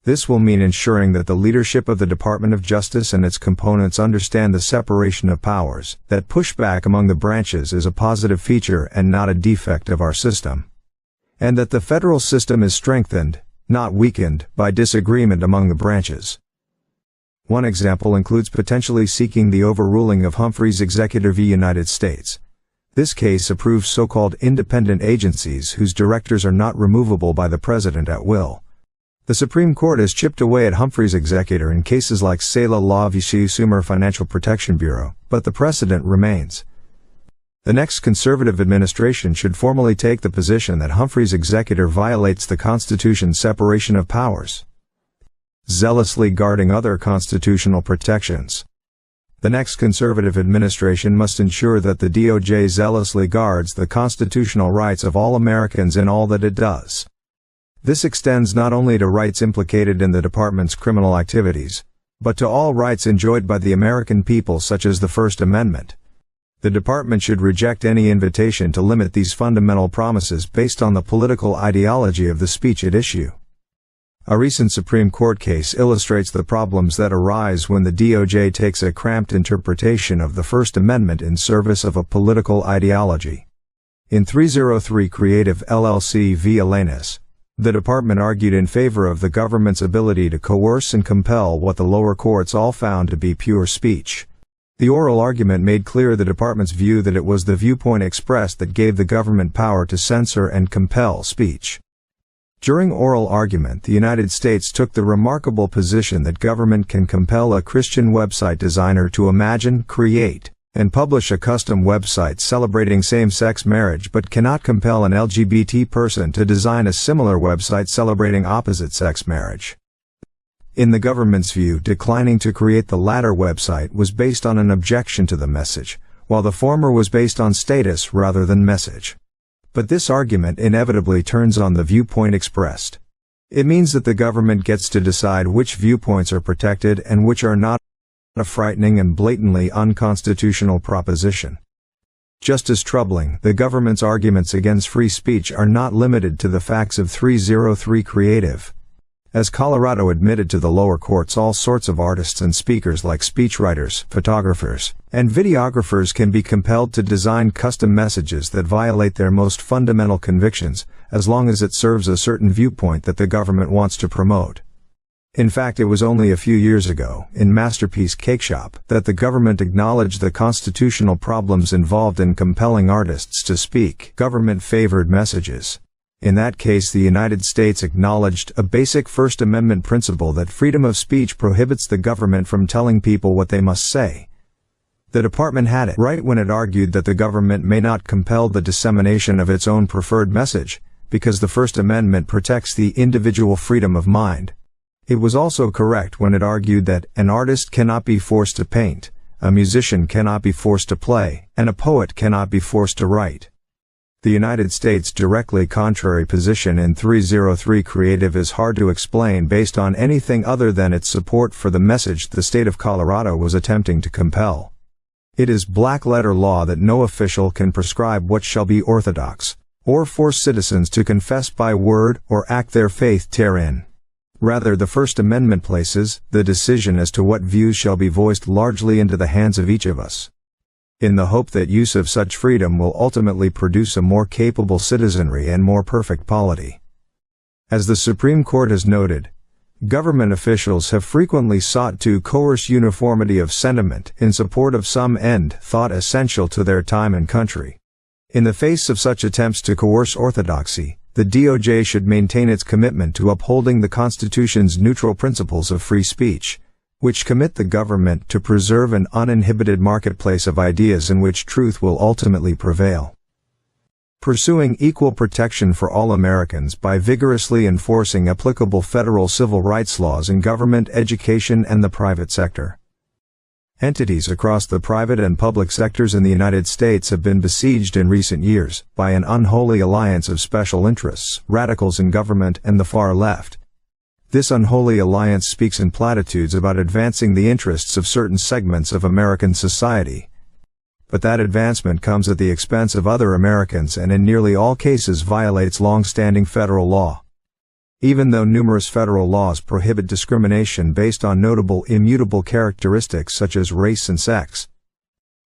This will mean ensuring that the leadership of the Department of Justice and its components understand the separation of powers, that pushback among the branches is a positive feature and not a defect of our system, and that the federal system is strengthened, not weakened, by disagreement among the branches. One example includes potentially seeking the overruling of Humphrey's Executive v. United States. This case approves so-called independent agencies whose directors are not removable by the President at will. The Supreme Court has chipped away at Humphrey's executor in cases like Saylor Law v. Consumer Financial Protection Bureau, but the precedent remains. The next conservative administration should formally take the position that Humphrey's executor violates the Constitution's separation of powers, zealously guarding other constitutional protections. The next conservative administration must ensure that the DOJ zealously guards the constitutional rights of all Americans in all that it does. This extends not only to rights implicated in the department's criminal activities, but to all rights enjoyed by the American people, such as the First Amendment. The department should reject any invitation to limit these fundamental promises based on the political ideology of the speech at issue. A recent Supreme Court case illustrates the problems that arise when the DOJ takes a cramped interpretation of the First Amendment in service of a political ideology. In 303 Creative LLC v. Alanis, the department argued in favor of the government's ability to coerce and compel what the lower courts all found to be pure speech. The oral argument made clear the department's view that it was the viewpoint expressed that gave the government power to censor and compel speech. During oral argument, the United States took the remarkable position that government can compel a Christian website designer to imagine, create, and publish a custom website celebrating same-sex marriage but cannot compel an LGBT person to design a similar website celebrating opposite-sex marriage. In the government's view, declining to create the latter website was based on an objection to the message, while the former was based on status rather than message. But this argument inevitably turns on the viewpoint expressed. It means that the government gets to decide which viewpoints are protected and which are not, a frightening and blatantly unconstitutional proposition. Just as troubling, the government's arguments against free speech are not limited to the facts of 303 Creative. As Colorado admitted to the lower courts, all sorts of artists and speakers like speechwriters, photographers, and videographers can be compelled to design custom messages that violate their most fundamental convictions, as long as it serves a certain viewpoint that the government wants to promote. In fact, it was only a few years ago, in Masterpiece Cake Shop, that the government acknowledged the constitutional problems involved in compelling artists to speak government-favored messages. In that case, the United States acknowledged a basic First Amendment principle that freedom of speech prohibits the government from telling people what they must say. The department had it right when it argued that the government may not compel the dissemination of its own preferred message, because the First Amendment protects the individual freedom of mind. It was also correct when it argued that an artist cannot be forced to paint, a musician cannot be forced to play, and a poet cannot be forced to write. The United States' directly contrary position in 303 Creative is hard to explain based on anything other than its support for the message the state of Colorado was attempting to compel. It is black-letter law that no official can prescribe what shall be orthodox, or force citizens to confess by word or act their faith therein. Rather, the First Amendment places the decision as to what views shall be voiced largely into the hands of each of us, in the hope that use of such freedom will ultimately produce a more capable citizenry and more perfect polity. As the Supreme Court has noted, government officials have frequently sought to coerce uniformity of sentiment in support of some end thought essential to their time and country. In the face of such attempts to coerce orthodoxy, the DOJ should maintain its commitment to upholding the Constitution's neutral principles of free speech, which commit the government to preserve an uninhibited marketplace of ideas in which truth will ultimately prevail. Pursuing equal protection for all Americans by vigorously enforcing applicable federal civil rights laws in government, education, and the private sector. Entities across the private and public sectors in the United States have been besieged in recent years by an unholy alliance of special interests, radicals in government, and the far left. This unholy alliance speaks in platitudes about advancing the interests of certain segments of American society. But that advancement comes at the expense of other Americans and in nearly all cases violates long-standing federal law. Even though numerous federal laws prohibit discrimination based on notable immutable characteristics such as race and sex,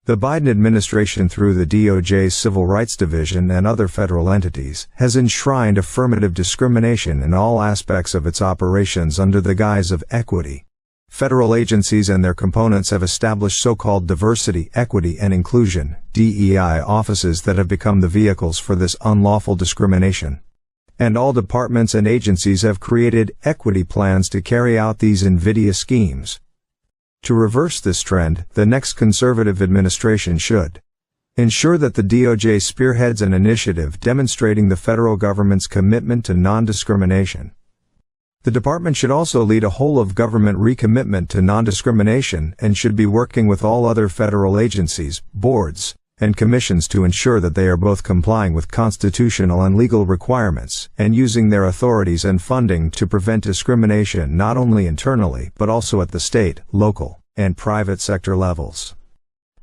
the Biden administration through the DOJ's Civil Rights Division and other federal entities has enshrined affirmative discrimination in all aspects of its operations under the guise of equity. Federal agencies and their components have established so-called diversity, equity, and inclusion (DEI) offices that have become the vehicles for this unlawful discrimination. And all departments and agencies have created equity plans to carry out these invidious schemes. To reverse this trend, the next conservative administration should ensure that the DOJ spearheads an initiative demonstrating the federal government's commitment to non-discrimination. The department should also lead a whole-of-government recommitment to non-discrimination and should be working with all other federal agencies, boards, and commissions to ensure that they are both complying with constitutional and legal requirements and using their authorities and funding to prevent discrimination not only internally but also at the state, local, and private sector levels.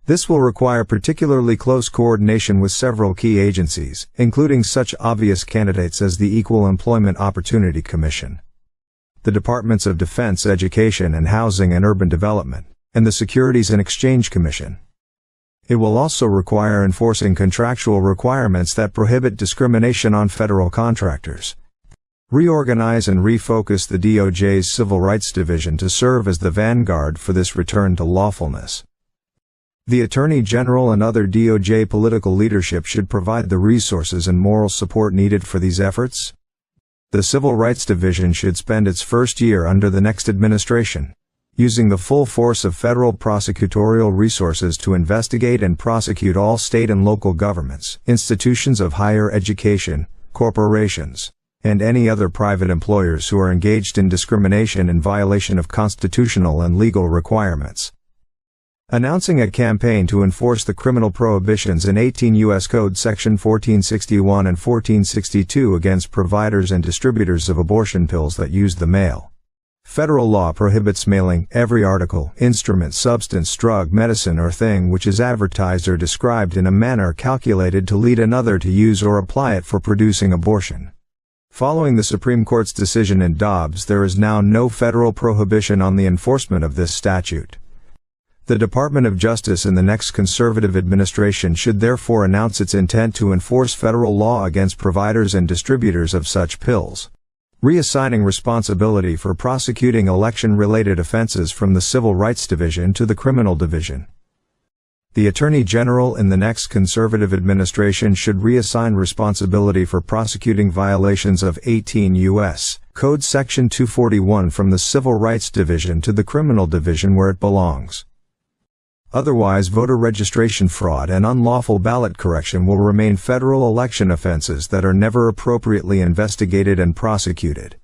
This will require particularly close coordination with several key agencies, including such obvious candidates as the Equal Employment Opportunity Commission, the Departments of Defense, Education and Housing and Urban Development, and the Securities and Exchange Commission. It will also require enforcing contractual requirements that prohibit discrimination on federal contractors. Reorganize and refocus the DOJ's Civil Rights Division to serve as the vanguard for this return to lawfulness. The Attorney General and other DOJ political leadership should provide the resources and moral support needed for these efforts. The Civil Rights Division should spend its first year under the next administration using the full force of federal prosecutorial resources to investigate and prosecute all state and local governments, institutions of higher education, corporations, and any other private employers who are engaged in discrimination in violation of constitutional and legal requirements. Announcing a campaign to enforce the criminal prohibitions in 18 U.S. Code Section 1461 and 1462 against providers and distributors of abortion pills that use the mail. Federal law prohibits mailing every article, instrument, substance, drug, medicine, or thing which is advertised or described in a manner calculated to lead another to use or apply it for producing abortion. Following the Supreme Court's decision in Dobbs, there is now no federal prohibition on the enforcement of this statute. The Department of Justice in the next conservative administration should therefore announce its intent to enforce federal law against providers and distributors of such pills. Reassigning responsibility for prosecuting election-related offenses from the Civil Rights Division to the Criminal Division. The Attorney General in the next conservative administration should reassign responsibility for prosecuting violations of 18 U.S. Code Section 241 from the Civil Rights Division to the Criminal Division where it belongs. Otherwise, voter registration fraud and unlawful ballot correction will remain federal election offenses that are never appropriately investigated and prosecuted.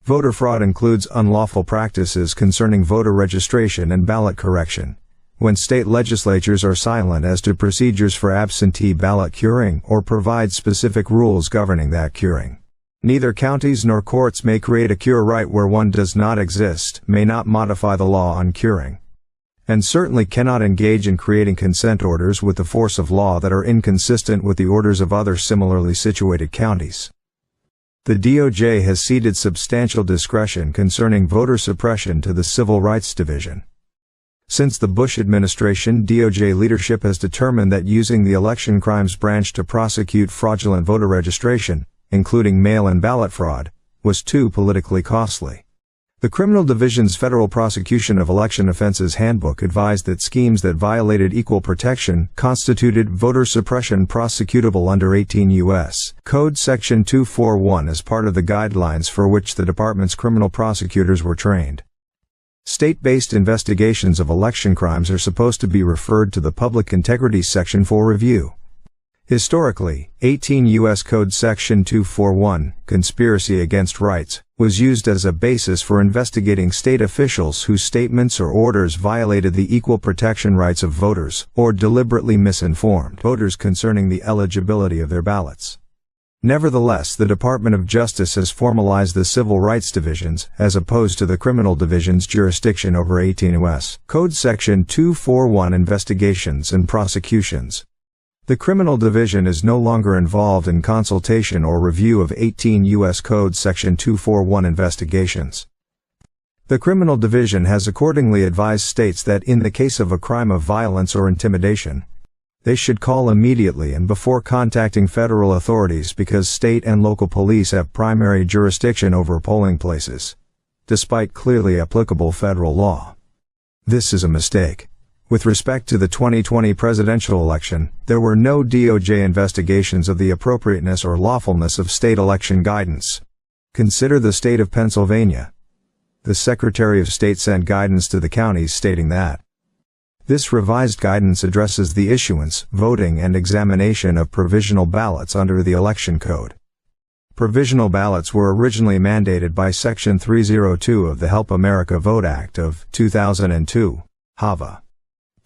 Voter fraud includes unlawful practices concerning voter registration and ballot correction. When state legislatures are silent as to procedures for absentee ballot curing or provide specific rules governing that curing. Neither counties nor courts may create a cure right where one does not exist, may not modify the law on curing, and certainly cannot engage in creating consent orders with the force of law that are inconsistent with the orders of other similarly situated counties. The DOJ has ceded substantial discretion concerning voter suppression to the Civil Rights Division. Since the Bush administration, DOJ leadership has determined that using the Election Crimes Branch to prosecute fraudulent voter registration, including mail-in ballot fraud, was too politically costly. The Criminal Division's Federal Prosecution of Election Offenses Handbook advised that schemes that violated equal protection constituted voter suppression prosecutable under 18 U.S. Code Section 241 as part of the guidelines for which the department's criminal prosecutors were trained. State-based investigations of election crimes are supposed to be referred to the Public Integrity Section for review. Historically, 18 U.S. Code Section 241, Conspiracy Against Rights, was used as a basis for investigating state officials whose statements or orders violated the equal protection rights of voters, or deliberately misinformed voters concerning the eligibility of their ballots. Nevertheless, the Department of Justice has formalized the Civil Rights Division's, as opposed to the Criminal Division's jurisdiction over 18 U.S. Code Section 241 investigations and prosecutions. The Criminal Division is no longer involved in consultation or review of 18 U.S. Code Section 241 investigations. The Criminal Division has accordingly advised states that in the case of a crime of violence or intimidation, they should call immediately and before contacting federal authorities because state and local police have primary jurisdiction over polling places, despite clearly applicable federal law. This is a mistake. With respect to the 2020 presidential election, there were no DOJ investigations of the appropriateness or lawfulness of state election guidance. Consider the state of Pennsylvania. The Secretary of State sent guidance to the counties stating that this revised guidance addresses the issuance, voting, and examination of provisional ballots under the Election Code. Provisional ballots were originally mandated by Section 302 of the Help America Vote Act of 2002, HAVA.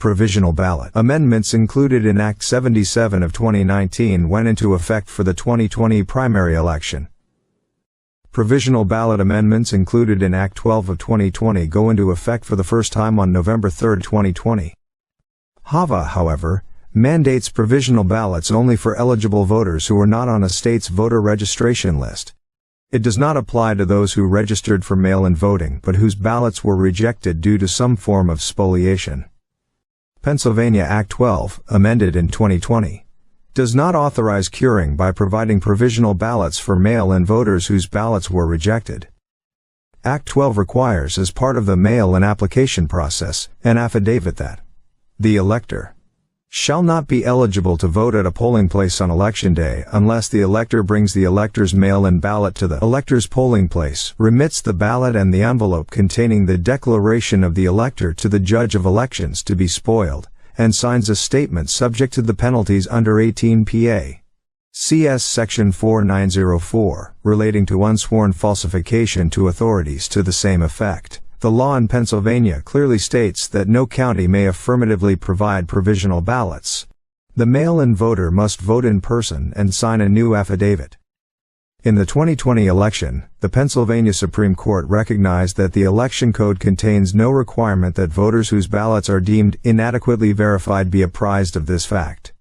Provisional ballot amendments included in Act 77 of 2019 went into effect for the 2020 primary election. Provisional ballot amendments included in Act 12 of 2020 go into effect for the first time on November 3, 2020. HAVA, however, mandates provisional ballots only for eligible voters who are not on a state's voter registration list. It does not apply to those who registered for mail-in voting but whose ballots were rejected due to some form of spoliation. Pennsylvania Act 12, amended in 2020, does not authorize curing by providing provisional ballots for mail-in voters whose ballots were rejected. Act 12 requires, as part of the mail-in application process, an affidavit that the elector shall not be eligible to vote at a polling place on Election Day unless the elector brings the elector's mail-in ballot to the elector's polling place, remits the ballot and the envelope containing the declaration of the elector to the judge of elections to be spoiled, and signs a statement subject to the penalties under 18 PA. CS Section 4904, relating to unsworn falsification to authorities to the same effect. The law in Pennsylvania clearly states that no county may affirmatively provide provisional ballots. The mail-in voter must vote in person and sign a new affidavit. In the 2020 election, the Pennsylvania Supreme Court recognized that the election code contains no requirement that voters whose ballots are deemed inadequately verified be apprised of this fact.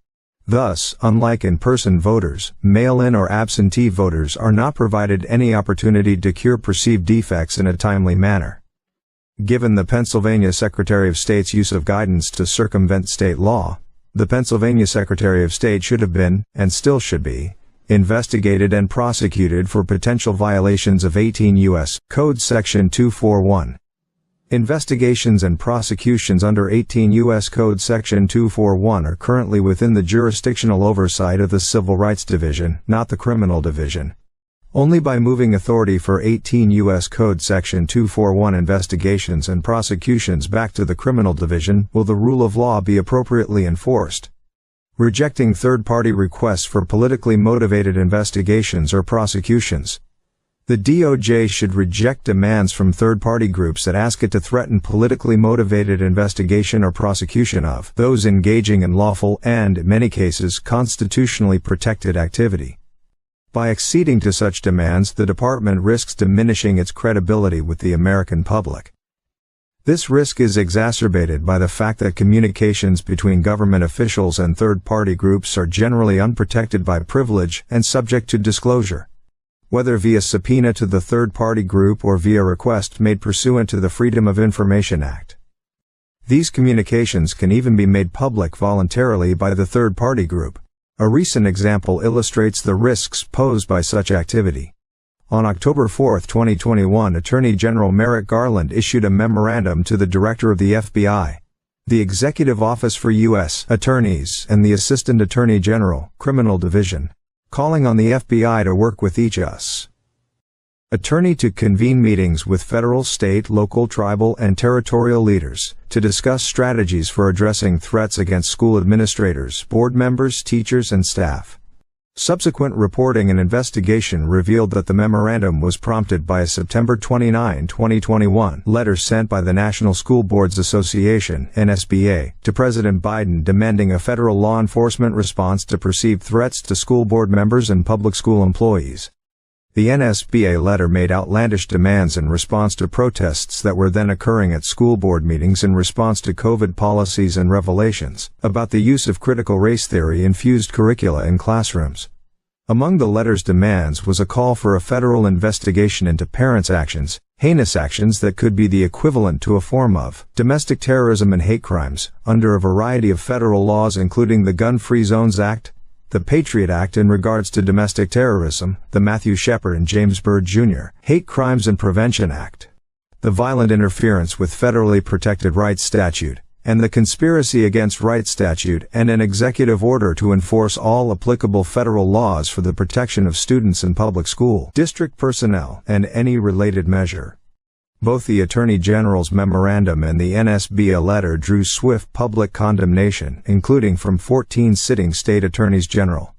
Thus, unlike in-person voters, mail-in or absentee voters are not provided any opportunity to cure perceived defects in a timely manner. Given the Pennsylvania Secretary of State's use of guidance to circumvent state law, the Pennsylvania Secretary of State should have been, and still should be, investigated and prosecuted for potential violations of 18 U.S. Code Section 241. Investigations and prosecutions under 18 U.S. Code Section 241 are currently within the jurisdictional oversight of the Civil Rights Division, not the Criminal Division. Only by moving authority for 18 U.S. Code Section 241 investigations and prosecutions back to the Criminal Division will the rule of law be appropriately enforced. Rejecting third-party requests for politically motivated investigations or prosecutions. The DOJ should reject demands from third-party groups that ask it to threaten politically motivated investigation or prosecution of those engaging in lawful and, in many cases, constitutionally protected activity. By acceding to such demands, the department risks diminishing its credibility with the American public. This risk is exacerbated by the fact that communications between government officials and third-party groups are generally unprotected by privilege and subject to disclosure. Whether via subpoena to the third-party group or via request made pursuant to the Freedom of Information Act. These communications can even be made public voluntarily by the third-party group. A recent example illustrates the risks posed by such activity. On October 4, 2021, Attorney General Merrick Garland issued a memorandum to the Director of the FBI, the Executive Office for U.S. Attorneys, and the Assistant Attorney General, Criminal Division, calling on the FBI to work with each U.S. attorney to convene meetings with federal, state, local, tribal, and territorial leaders to discuss strategies for addressing threats against school administrators, board members, teachers, and staff. Subsequent reporting and investigation revealed that the memorandum was prompted by a September 29, 2021 letter sent by the National School Boards Association (NSBA) to President Biden demanding a federal law enforcement response to perceived threats to school board members and public school employees. The NSBA letter made outlandish demands in response to protests that were then occurring at school board meetings in response to COVID policies and revelations about the use of critical race theory-infused curricula in classrooms. Among the letter's demands was a call for a federal investigation into parents' actions, heinous actions that could be the equivalent to a form of domestic terrorism and hate crimes, under a variety of federal laws including the Gun-Free Zones Act, the Patriot Act in regards to domestic terrorism, the Matthew Shepard and James Byrd Jr. Hate Crimes and Prevention Act, the Violent Interference with Federally Protected Rights Statute, and the Conspiracy Against Rights Statute, and an executive order to enforce all applicable federal laws for the protection of students and public school district personnel, and any related measure. Both the Attorney General's memorandum and the NSBA letter drew swift public condemnation, including from 14 sitting state attorneys general.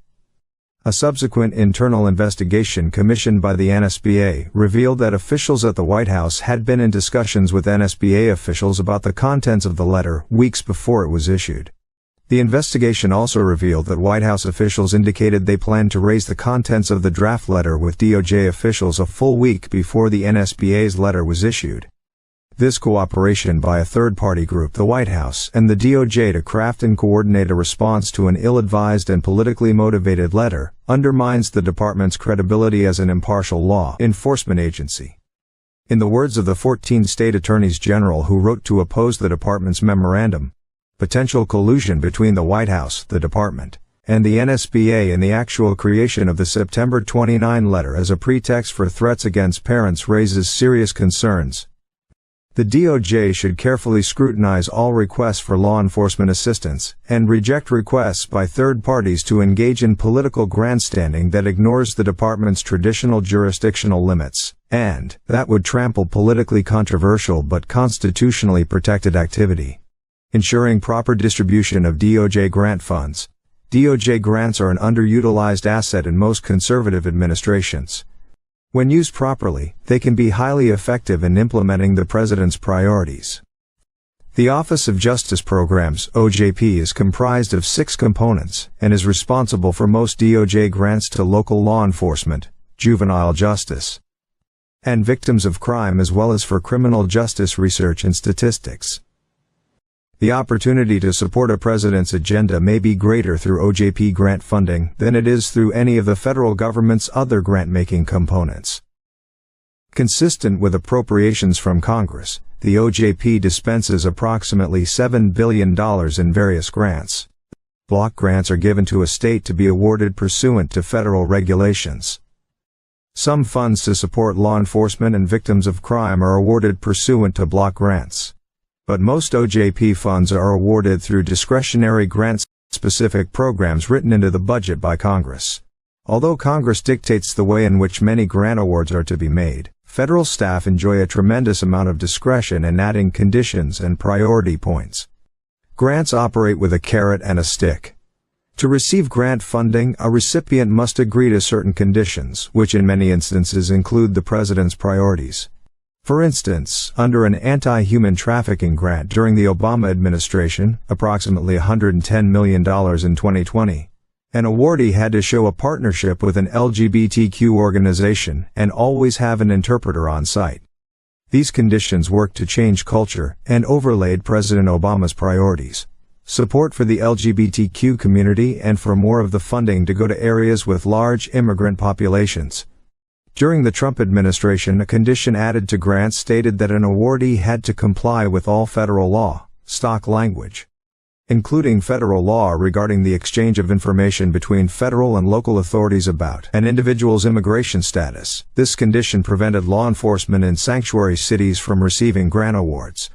A subsequent internal investigation commissioned by the NSBA revealed that officials at the White House had been in discussions with NSBA officials about the contents of the letter weeks before it was issued. The investigation also revealed that White House officials indicated they planned to raise the contents of the draft letter with DOJ officials a full week before the NSBA's letter was issued. This cooperation by a third-party group, the White House, and the DOJ to craft and coordinate a response to an ill-advised and politically motivated letter undermines the department's credibility as an impartial law enforcement agency. In the words of the 14 state attorneys general who wrote to oppose the department's memorandum, potential collusion between the White House, the department, and the NSBA in the actual creation of the September 29 letter as a pretext for threats against parents raises serious concerns. The DOJ should carefully scrutinize all requests for law enforcement assistance, and reject requests by third parties to engage in political grandstanding that ignores the department's traditional jurisdictional limits, and that would trample politically controversial but constitutionally protected activity. Ensuring proper distribution of DOJ grant funds. DOJ grants are an underutilized asset in most conservative administrations. When used properly, they can be highly effective in implementing the President's priorities. The Office of Justice Programs (OJP) is comprised of 6 components, and is responsible for most DOJ grants to local law enforcement, juvenile justice, and victims of crime, as well as for criminal justice research and statistics. The opportunity to support a president's agenda may be greater through OJP grant funding than it is through any of the federal government's other grant-making components. Consistent with appropriations from Congress, the OJP dispenses approximately $7 billion in various grants. block grants are given to a state to be awarded pursuant to federal regulations. Some funds to support law enforcement and victims of crime are awarded pursuant to block grants. But most OJP funds are awarded through discretionary grant-specific programs written into the budget by Congress. Although Congress dictates the way in which many grant awards are to be made, federal staff enjoy a tremendous amount of discretion in adding conditions and priority points. Grants operate with a carrot and a stick. To receive grant funding, a recipient must agree to certain conditions, which in many instances include the president's priorities. For instance, under an anti-human trafficking grant during the Obama administration, approximately $110 million in 2020, an awardee had to show a partnership with an LGBTQ organization and always have an interpreter on site. These conditions worked to change culture and overlaid President Obama's priorities. Support for the LGBTQ community and for more of the funding to go to areas with large immigrant populations. During the Trump administration, a condition added to grants stated that an awardee had to comply with all federal law, stock language, including federal law regarding the exchange of information between federal and local authorities about an individual's immigration status. This condition prevented law enforcement in sanctuary cities from receiving grant awards.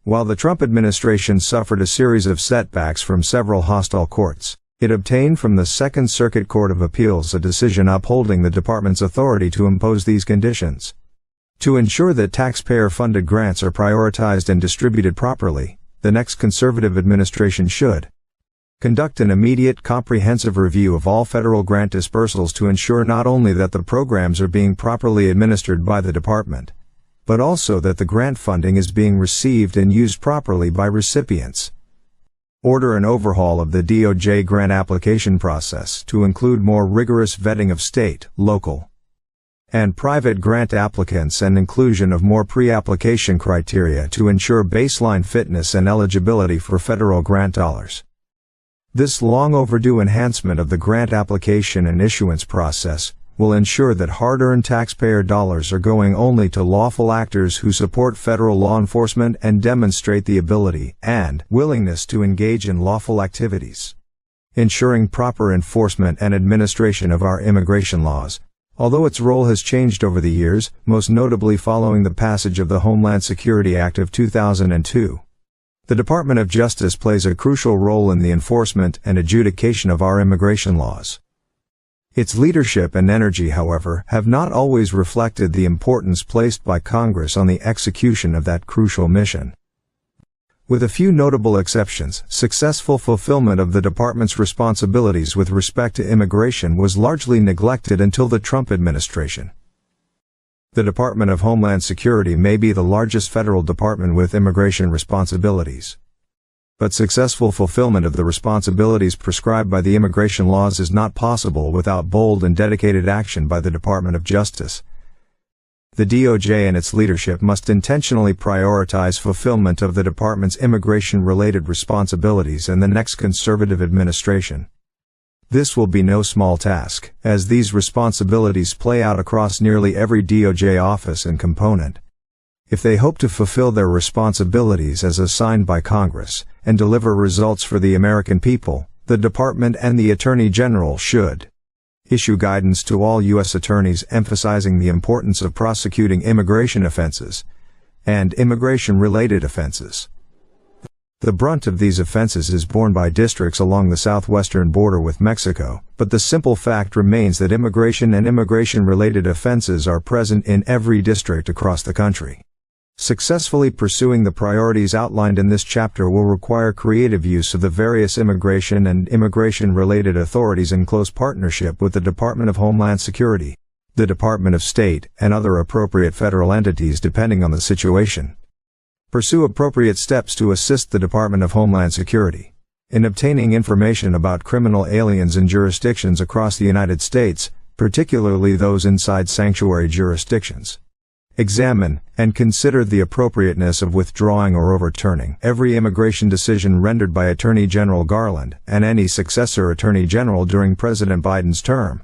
While the Trump administration suffered a series of setbacks from several hostile courts, it obtained from the Second Circuit Court of Appeals a decision upholding the department's authority to impose these conditions. To ensure that taxpayer-funded grants are prioritized and distributed properly, the next conservative administration should conduct an immediate, comprehensive review of all federal grant dispersals to ensure not only that the programs are being properly administered by the department, but also that the grant funding is being received and used properly by recipients. Order an overhaul of the DOJ grant application process to include more rigorous vetting of state, local, and private grant applicants and inclusion of more pre-application criteria to ensure baseline fitness and eligibility for federal grant dollars. This long overdue enhancement of the grant application and issuance process will ensure that hard-earned taxpayer dollars are going only to lawful actors who support federal law enforcement and demonstrate the ability and willingness to engage in lawful activities. Ensuring proper enforcement and administration of our immigration laws, although its role has changed over the years, most notably following the passage of the Homeland Security Act of 2002. The Department of Justice plays a crucial role in the enforcement and adjudication of our immigration laws. Its leadership and energy, however, have not always reflected the importance placed by Congress on the execution of that crucial mission. With a few notable exceptions, successful fulfillment of the department's responsibilities with respect to immigration was largely neglected until the Trump administration. The Department of Homeland Security may be the largest federal department with immigration responsibilities. But successful fulfillment of the responsibilities prescribed by the immigration laws is not possible without bold and dedicated action by the Department of Justice. The DOJ and its leadership must intentionally prioritize fulfillment of the department's immigration-related responsibilities in the next conservative administration. This will be no small task, as these responsibilities play out across nearly every DOJ office and component. If they hope to fulfill their responsibilities as assigned by Congress and deliver results for the American people, the Department and the Attorney General should issue guidance to all U.S. attorneys emphasizing the importance of prosecuting immigration offenses and immigration-related offenses. The brunt of these offenses is borne by districts along the southwestern border with Mexico, but the simple fact remains that immigration and immigration-related offenses are present in every district across the country. Successfully pursuing the priorities outlined in this chapter will require creative use of the various immigration and immigration-related authorities in close partnership with the Department of Homeland Security, the Department of State, and other appropriate federal entities depending on the situation. Pursue appropriate steps to assist the Department of Homeland Security in obtaining information about criminal aliens in jurisdictions across the United States, particularly those inside sanctuary jurisdictions. Examine and consider the appropriateness of withdrawing or overturning every immigration decision rendered by Attorney General Garland and any successor Attorney General during President Biden's term.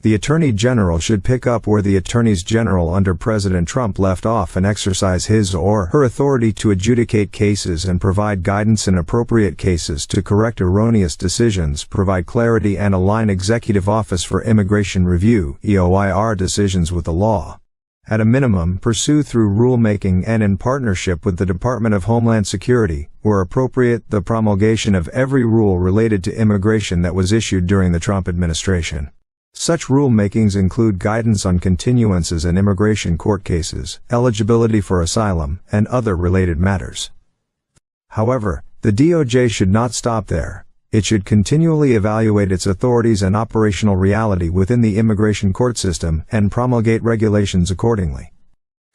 The Attorney General should pick up where the Attorneys General under President Trump left off and exercise his or her authority to adjudicate cases and provide guidance in appropriate cases to correct erroneous decisions, provide clarity and align Executive Office for Immigration Review (EOIR) decisions with the law. At a minimum, pursue through rulemaking and in partnership with the Department of Homeland Security, where appropriate, the promulgation of every rule related to immigration that was issued during the Trump administration. Such rulemakings include guidance on continuances in immigration court cases, eligibility for asylum, and other related matters. However, the DOJ should not stop there. It should continually evaluate its authorities and operational reality within the immigration court system and promulgate regulations accordingly.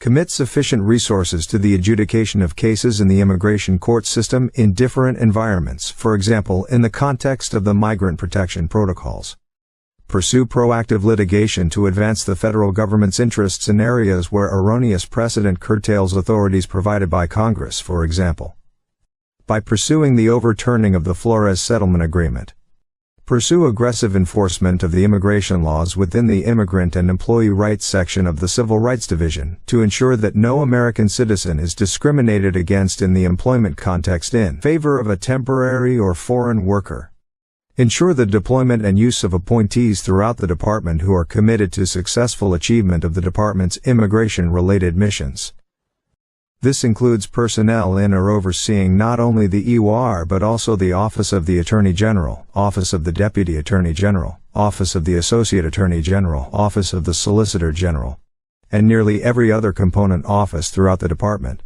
Commit sufficient resources to the adjudication of cases in the immigration court system in different environments, for example, in the context of the migrant protection protocols. Pursue proactive litigation to advance the federal government's interests in areas where erroneous precedent curtails authorities provided by Congress, for example. By pursuing the overturning of the Flores Settlement Agreement. Pursue aggressive enforcement of the immigration laws within the Immigrant and Employee Rights section of the Civil Rights Division to ensure that no American citizen is discriminated against in the employment context in favor of a temporary or foreign worker. Ensure the deployment and use of appointees throughout the department who are committed to successful achievement of the department's immigration-related missions. This includes personnel in or overseeing not only the EOIR but also the Office of the Attorney General, Office of the Deputy Attorney General, Office of the Associate Attorney General, Office of the Solicitor General, and nearly every other component office throughout the department.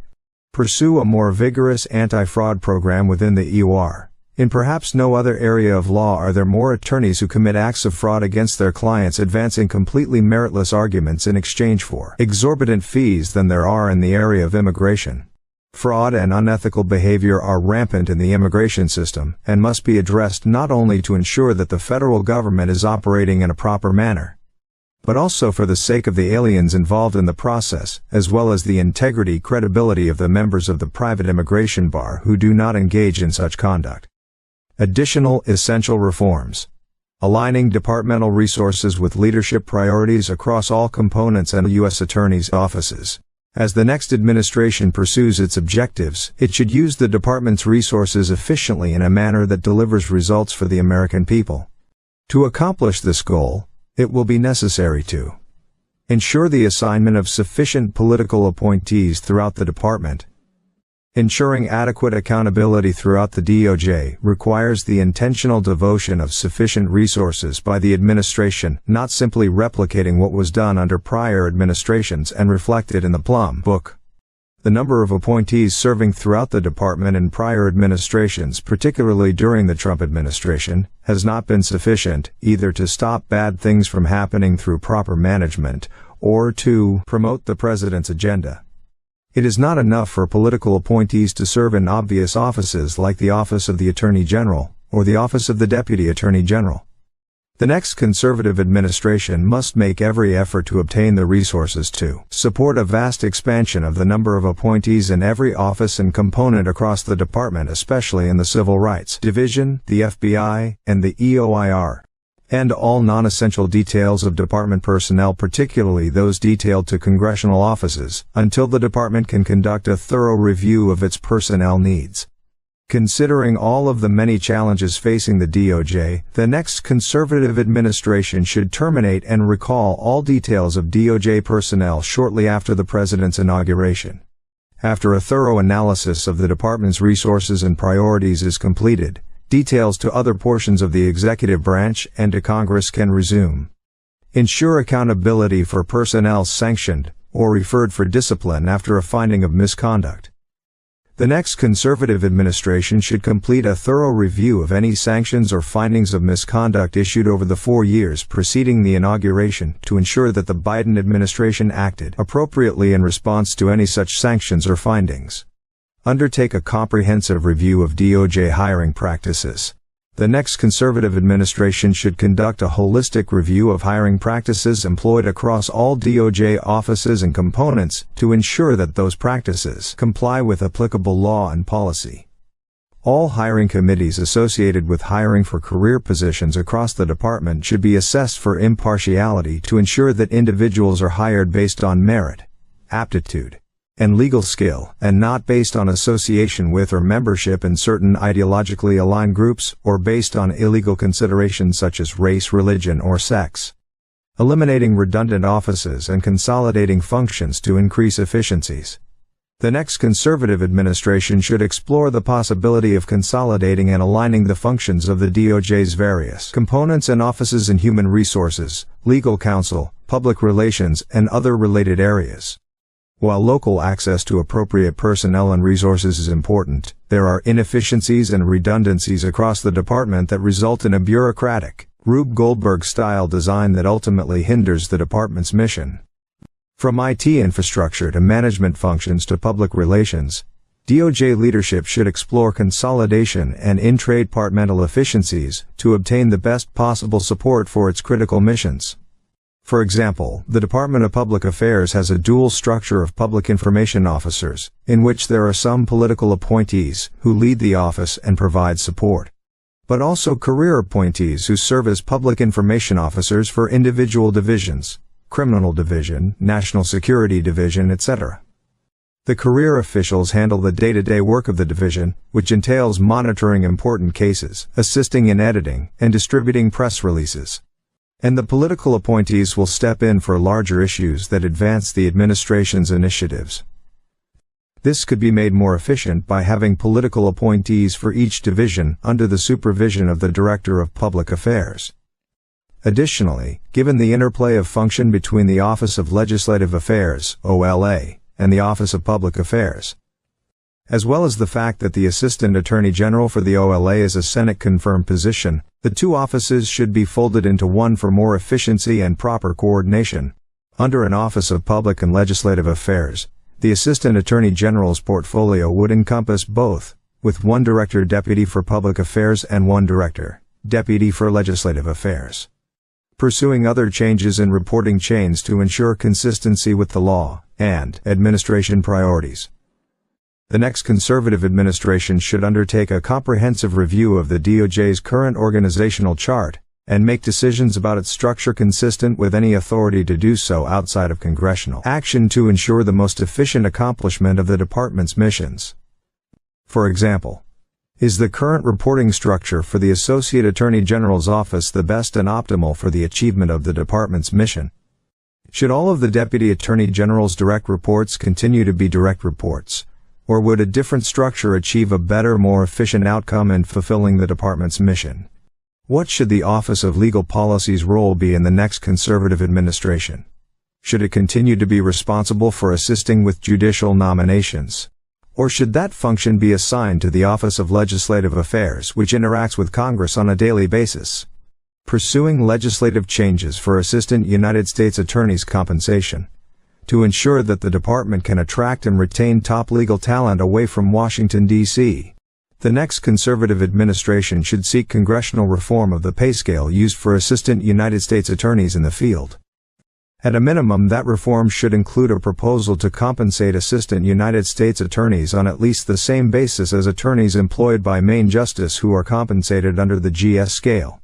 Pursue a more vigorous anti-fraud program within the EOIR. In perhaps no other area of law are there more attorneys who commit acts of fraud against their clients advancing completely meritless arguments in exchange for exorbitant fees than there are in the area of immigration. Fraud and unethical behavior are rampant in the immigration system and must be addressed not only to ensure that the federal government is operating in a proper manner, but also for the sake of the aliens involved in the process, as well as the integrity and credibility of the members of the private immigration bar who do not engage in such conduct. Additional essential reforms. Aligning departmental resources with leadership priorities across all components and U.S. attorneys' offices. As the next administration pursues its objectives, it should use the department's resources efficiently in a manner that delivers results for the American people. To accomplish this goal, it will be necessary to ensure the assignment of sufficient political appointees throughout the department. Ensuring adequate accountability throughout the DOJ requires the intentional devotion of sufficient resources by the administration, not simply replicating what was done under prior administrations and reflected in the Plum Book. The number of appointees serving throughout the department in prior administrations, particularly during the Trump administration, has not been sufficient, either to stop bad things from happening through proper management, or to promote the president's agenda. It is not enough for political appointees to serve in obvious offices like the Office of the Attorney General, or the Office of the Deputy Attorney General. The next conservative administration must make every effort to obtain the resources to support a vast expansion of the number of appointees in every office and component across the department, especially in the Civil Rights Division, the FBI, and the EOIR. And all non-essential details of department personnel, particularly those detailed to congressional offices, until the department can conduct a thorough review of its personnel needs. Considering all of the many challenges facing the DOJ, the next conservative administration should terminate and recall all details of DOJ personnel shortly after the president's inauguration. After a thorough analysis of the department's resources and priorities is completed, details to other portions of the executive branch and to Congress can resume. Ensure accountability for personnel sanctioned or referred for discipline after a finding of misconduct. The next conservative administration should complete a thorough review of any sanctions or findings of misconduct issued over the 4 years preceding the inauguration to ensure that the Biden administration acted appropriately in response to any such sanctions or findings. Undertake a comprehensive review of DOJ hiring practices. The next conservative administration should conduct a holistic review of hiring practices employed across all DOJ offices and components to ensure that those practices comply with applicable law and policy. All hiring committees associated with hiring for career positions across the department should be assessed for impartiality to ensure that individuals are hired based on merit, aptitude, and legal skill, and not based on association with or membership in certain ideologically aligned groups, or based on illegal considerations such as race, religion, or sex. Eliminating redundant offices and consolidating functions to increase efficiencies. The next conservative administration should explore the possibility of consolidating and aligning the functions of the DOJ's various components and offices in human resources, legal counsel, public relations, and other related areas. While local access to appropriate personnel and resources is important, there are inefficiencies and redundancies across the department that result in a bureaucratic, Rube Goldberg-style design that ultimately hinders the department's mission. From IT infrastructure to management functions to public relations, DOJ leadership should explore consolidation and intra-departmental efficiencies to obtain the best possible support for its critical missions. For example, the Department of Public Affairs has a dual structure of public information officers, in which there are some political appointees who lead the office and provide support, but also career appointees who serve as public information officers for individual divisions, Criminal Division, National Security Division, etc. The career officials handle the day-to-day work of the division, which entails monitoring important cases, assisting in editing, and distributing press releases. And the political appointees will step in for larger issues that advance the administration's initiatives. This could be made more efficient by having political appointees for each division under the supervision of the Director of Public Affairs. Additionally, given the interplay of function between the Office of Legislative Affairs, OLA, and the Office of Public Affairs, as well as the fact that the Assistant Attorney General for the OLA is a Senate-confirmed position, the two offices should be folded into one for more efficiency and proper coordination. Under an Office of Public and Legislative Affairs, the Assistant Attorney General's portfolio would encompass both, with one Director Deputy for Public Affairs and one Director Deputy for Legislative Affairs. Pursuing other changes in reporting chains to ensure consistency with the law and administration priorities. The next conservative administration should undertake a comprehensive review of the DOJ's current organizational chart and make decisions about its structure consistent with any authority to do so outside of congressional action to ensure the most efficient accomplishment of the department's missions. For example, is the current reporting structure for the Associate Attorney General's office the best and optimal for the achievement of the department's mission? Should all of the Deputy Attorney General's direct reports continue to be direct reports? Or would a different structure achieve a better, more efficient outcome in fulfilling the department's mission? What should the Office of Legal Policy's role be in the next conservative administration? Should it continue to be responsible for assisting with judicial nominations? Or should that function be assigned to the Office of Legislative Affairs, which interacts with Congress on a daily basis? Pursuing legislative changes for Assistant United States Attorney's compensation, to ensure that the department can attract and retain top legal talent away from Washington, D.C. The next conservative administration should seek congressional reform of the pay scale used for Assistant United States Attorneys in the field. At a minimum, that reform should include a proposal to compensate Assistant United States Attorneys on at least the same basis as attorneys employed by Main Justice who are compensated under the GS scale.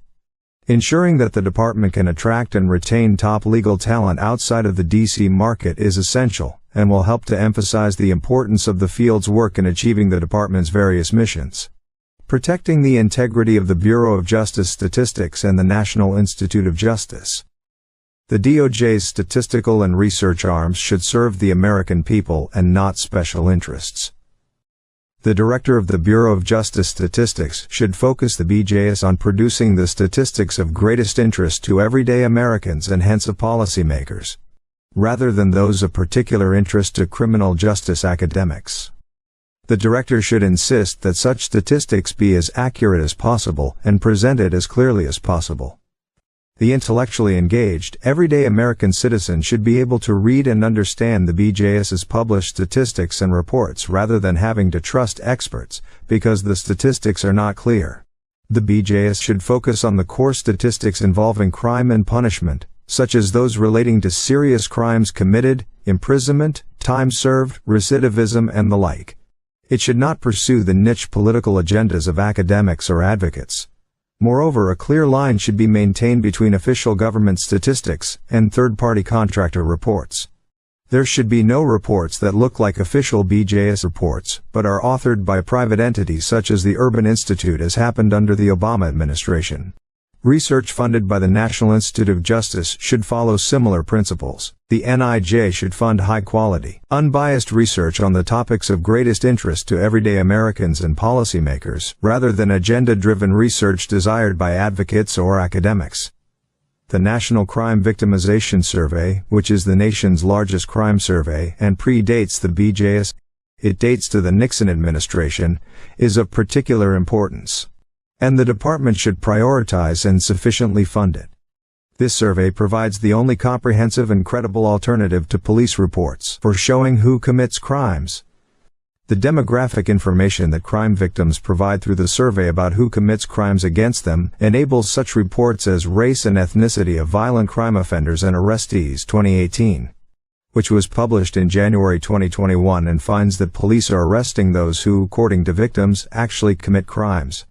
Ensuring that the department can attract and retain top legal talent outside of the D.C. market is essential, and will help to emphasize the importance of the field's work in achieving the department's various missions. Protecting the integrity of the Bureau of Justice Statistics and the National Institute of Justice. The DOJ's statistical and research arms should serve the American people and not special interests. The Director of the Bureau of Justice Statistics should focus the BJS on producing the statistics of greatest interest to everyday Americans and hence of policymakers, rather than those of particular interest to criminal justice academics. The Director should insist that such statistics be as accurate as possible and presented as clearly as possible. The intellectually engaged, everyday American citizen should be able to read and understand the BJS's published statistics and reports rather than having to trust experts, because the statistics are not clear. The BJS should focus on the core statistics involving crime and punishment, such as those relating to serious crimes committed, imprisonment, time served, recidivism, and the like. It should not pursue the niche political agendas of academics or advocates. Moreover, a clear line should be maintained between official government statistics and third-party contractor reports. There should be no reports that look like official BJS reports, but are authored by private entities such as the Urban Institute, as happened under the Obama administration. Research funded by the National Institute of Justice should follow similar principles. The NIJ should fund high-quality, unbiased research on the topics of greatest interest to everyday Americans and policymakers, rather than agenda-driven research desired by advocates or academics. The National Crime Victimization Survey, which is the nation's largest crime survey and predates the BJS, it dates to the Nixon administration, is of particular importance. And the department should prioritize and sufficiently fund it. This survey provides the only comprehensive and credible alternative to police reports for showing who commits crimes. The demographic information that crime victims provide through the survey about who commits crimes against them enables such reports as Race and Ethnicity of Violent Crime Offenders and Arrestees 2018, which was published in January 2021 and finds that police are arresting those who, according to victims, actually commit crimes.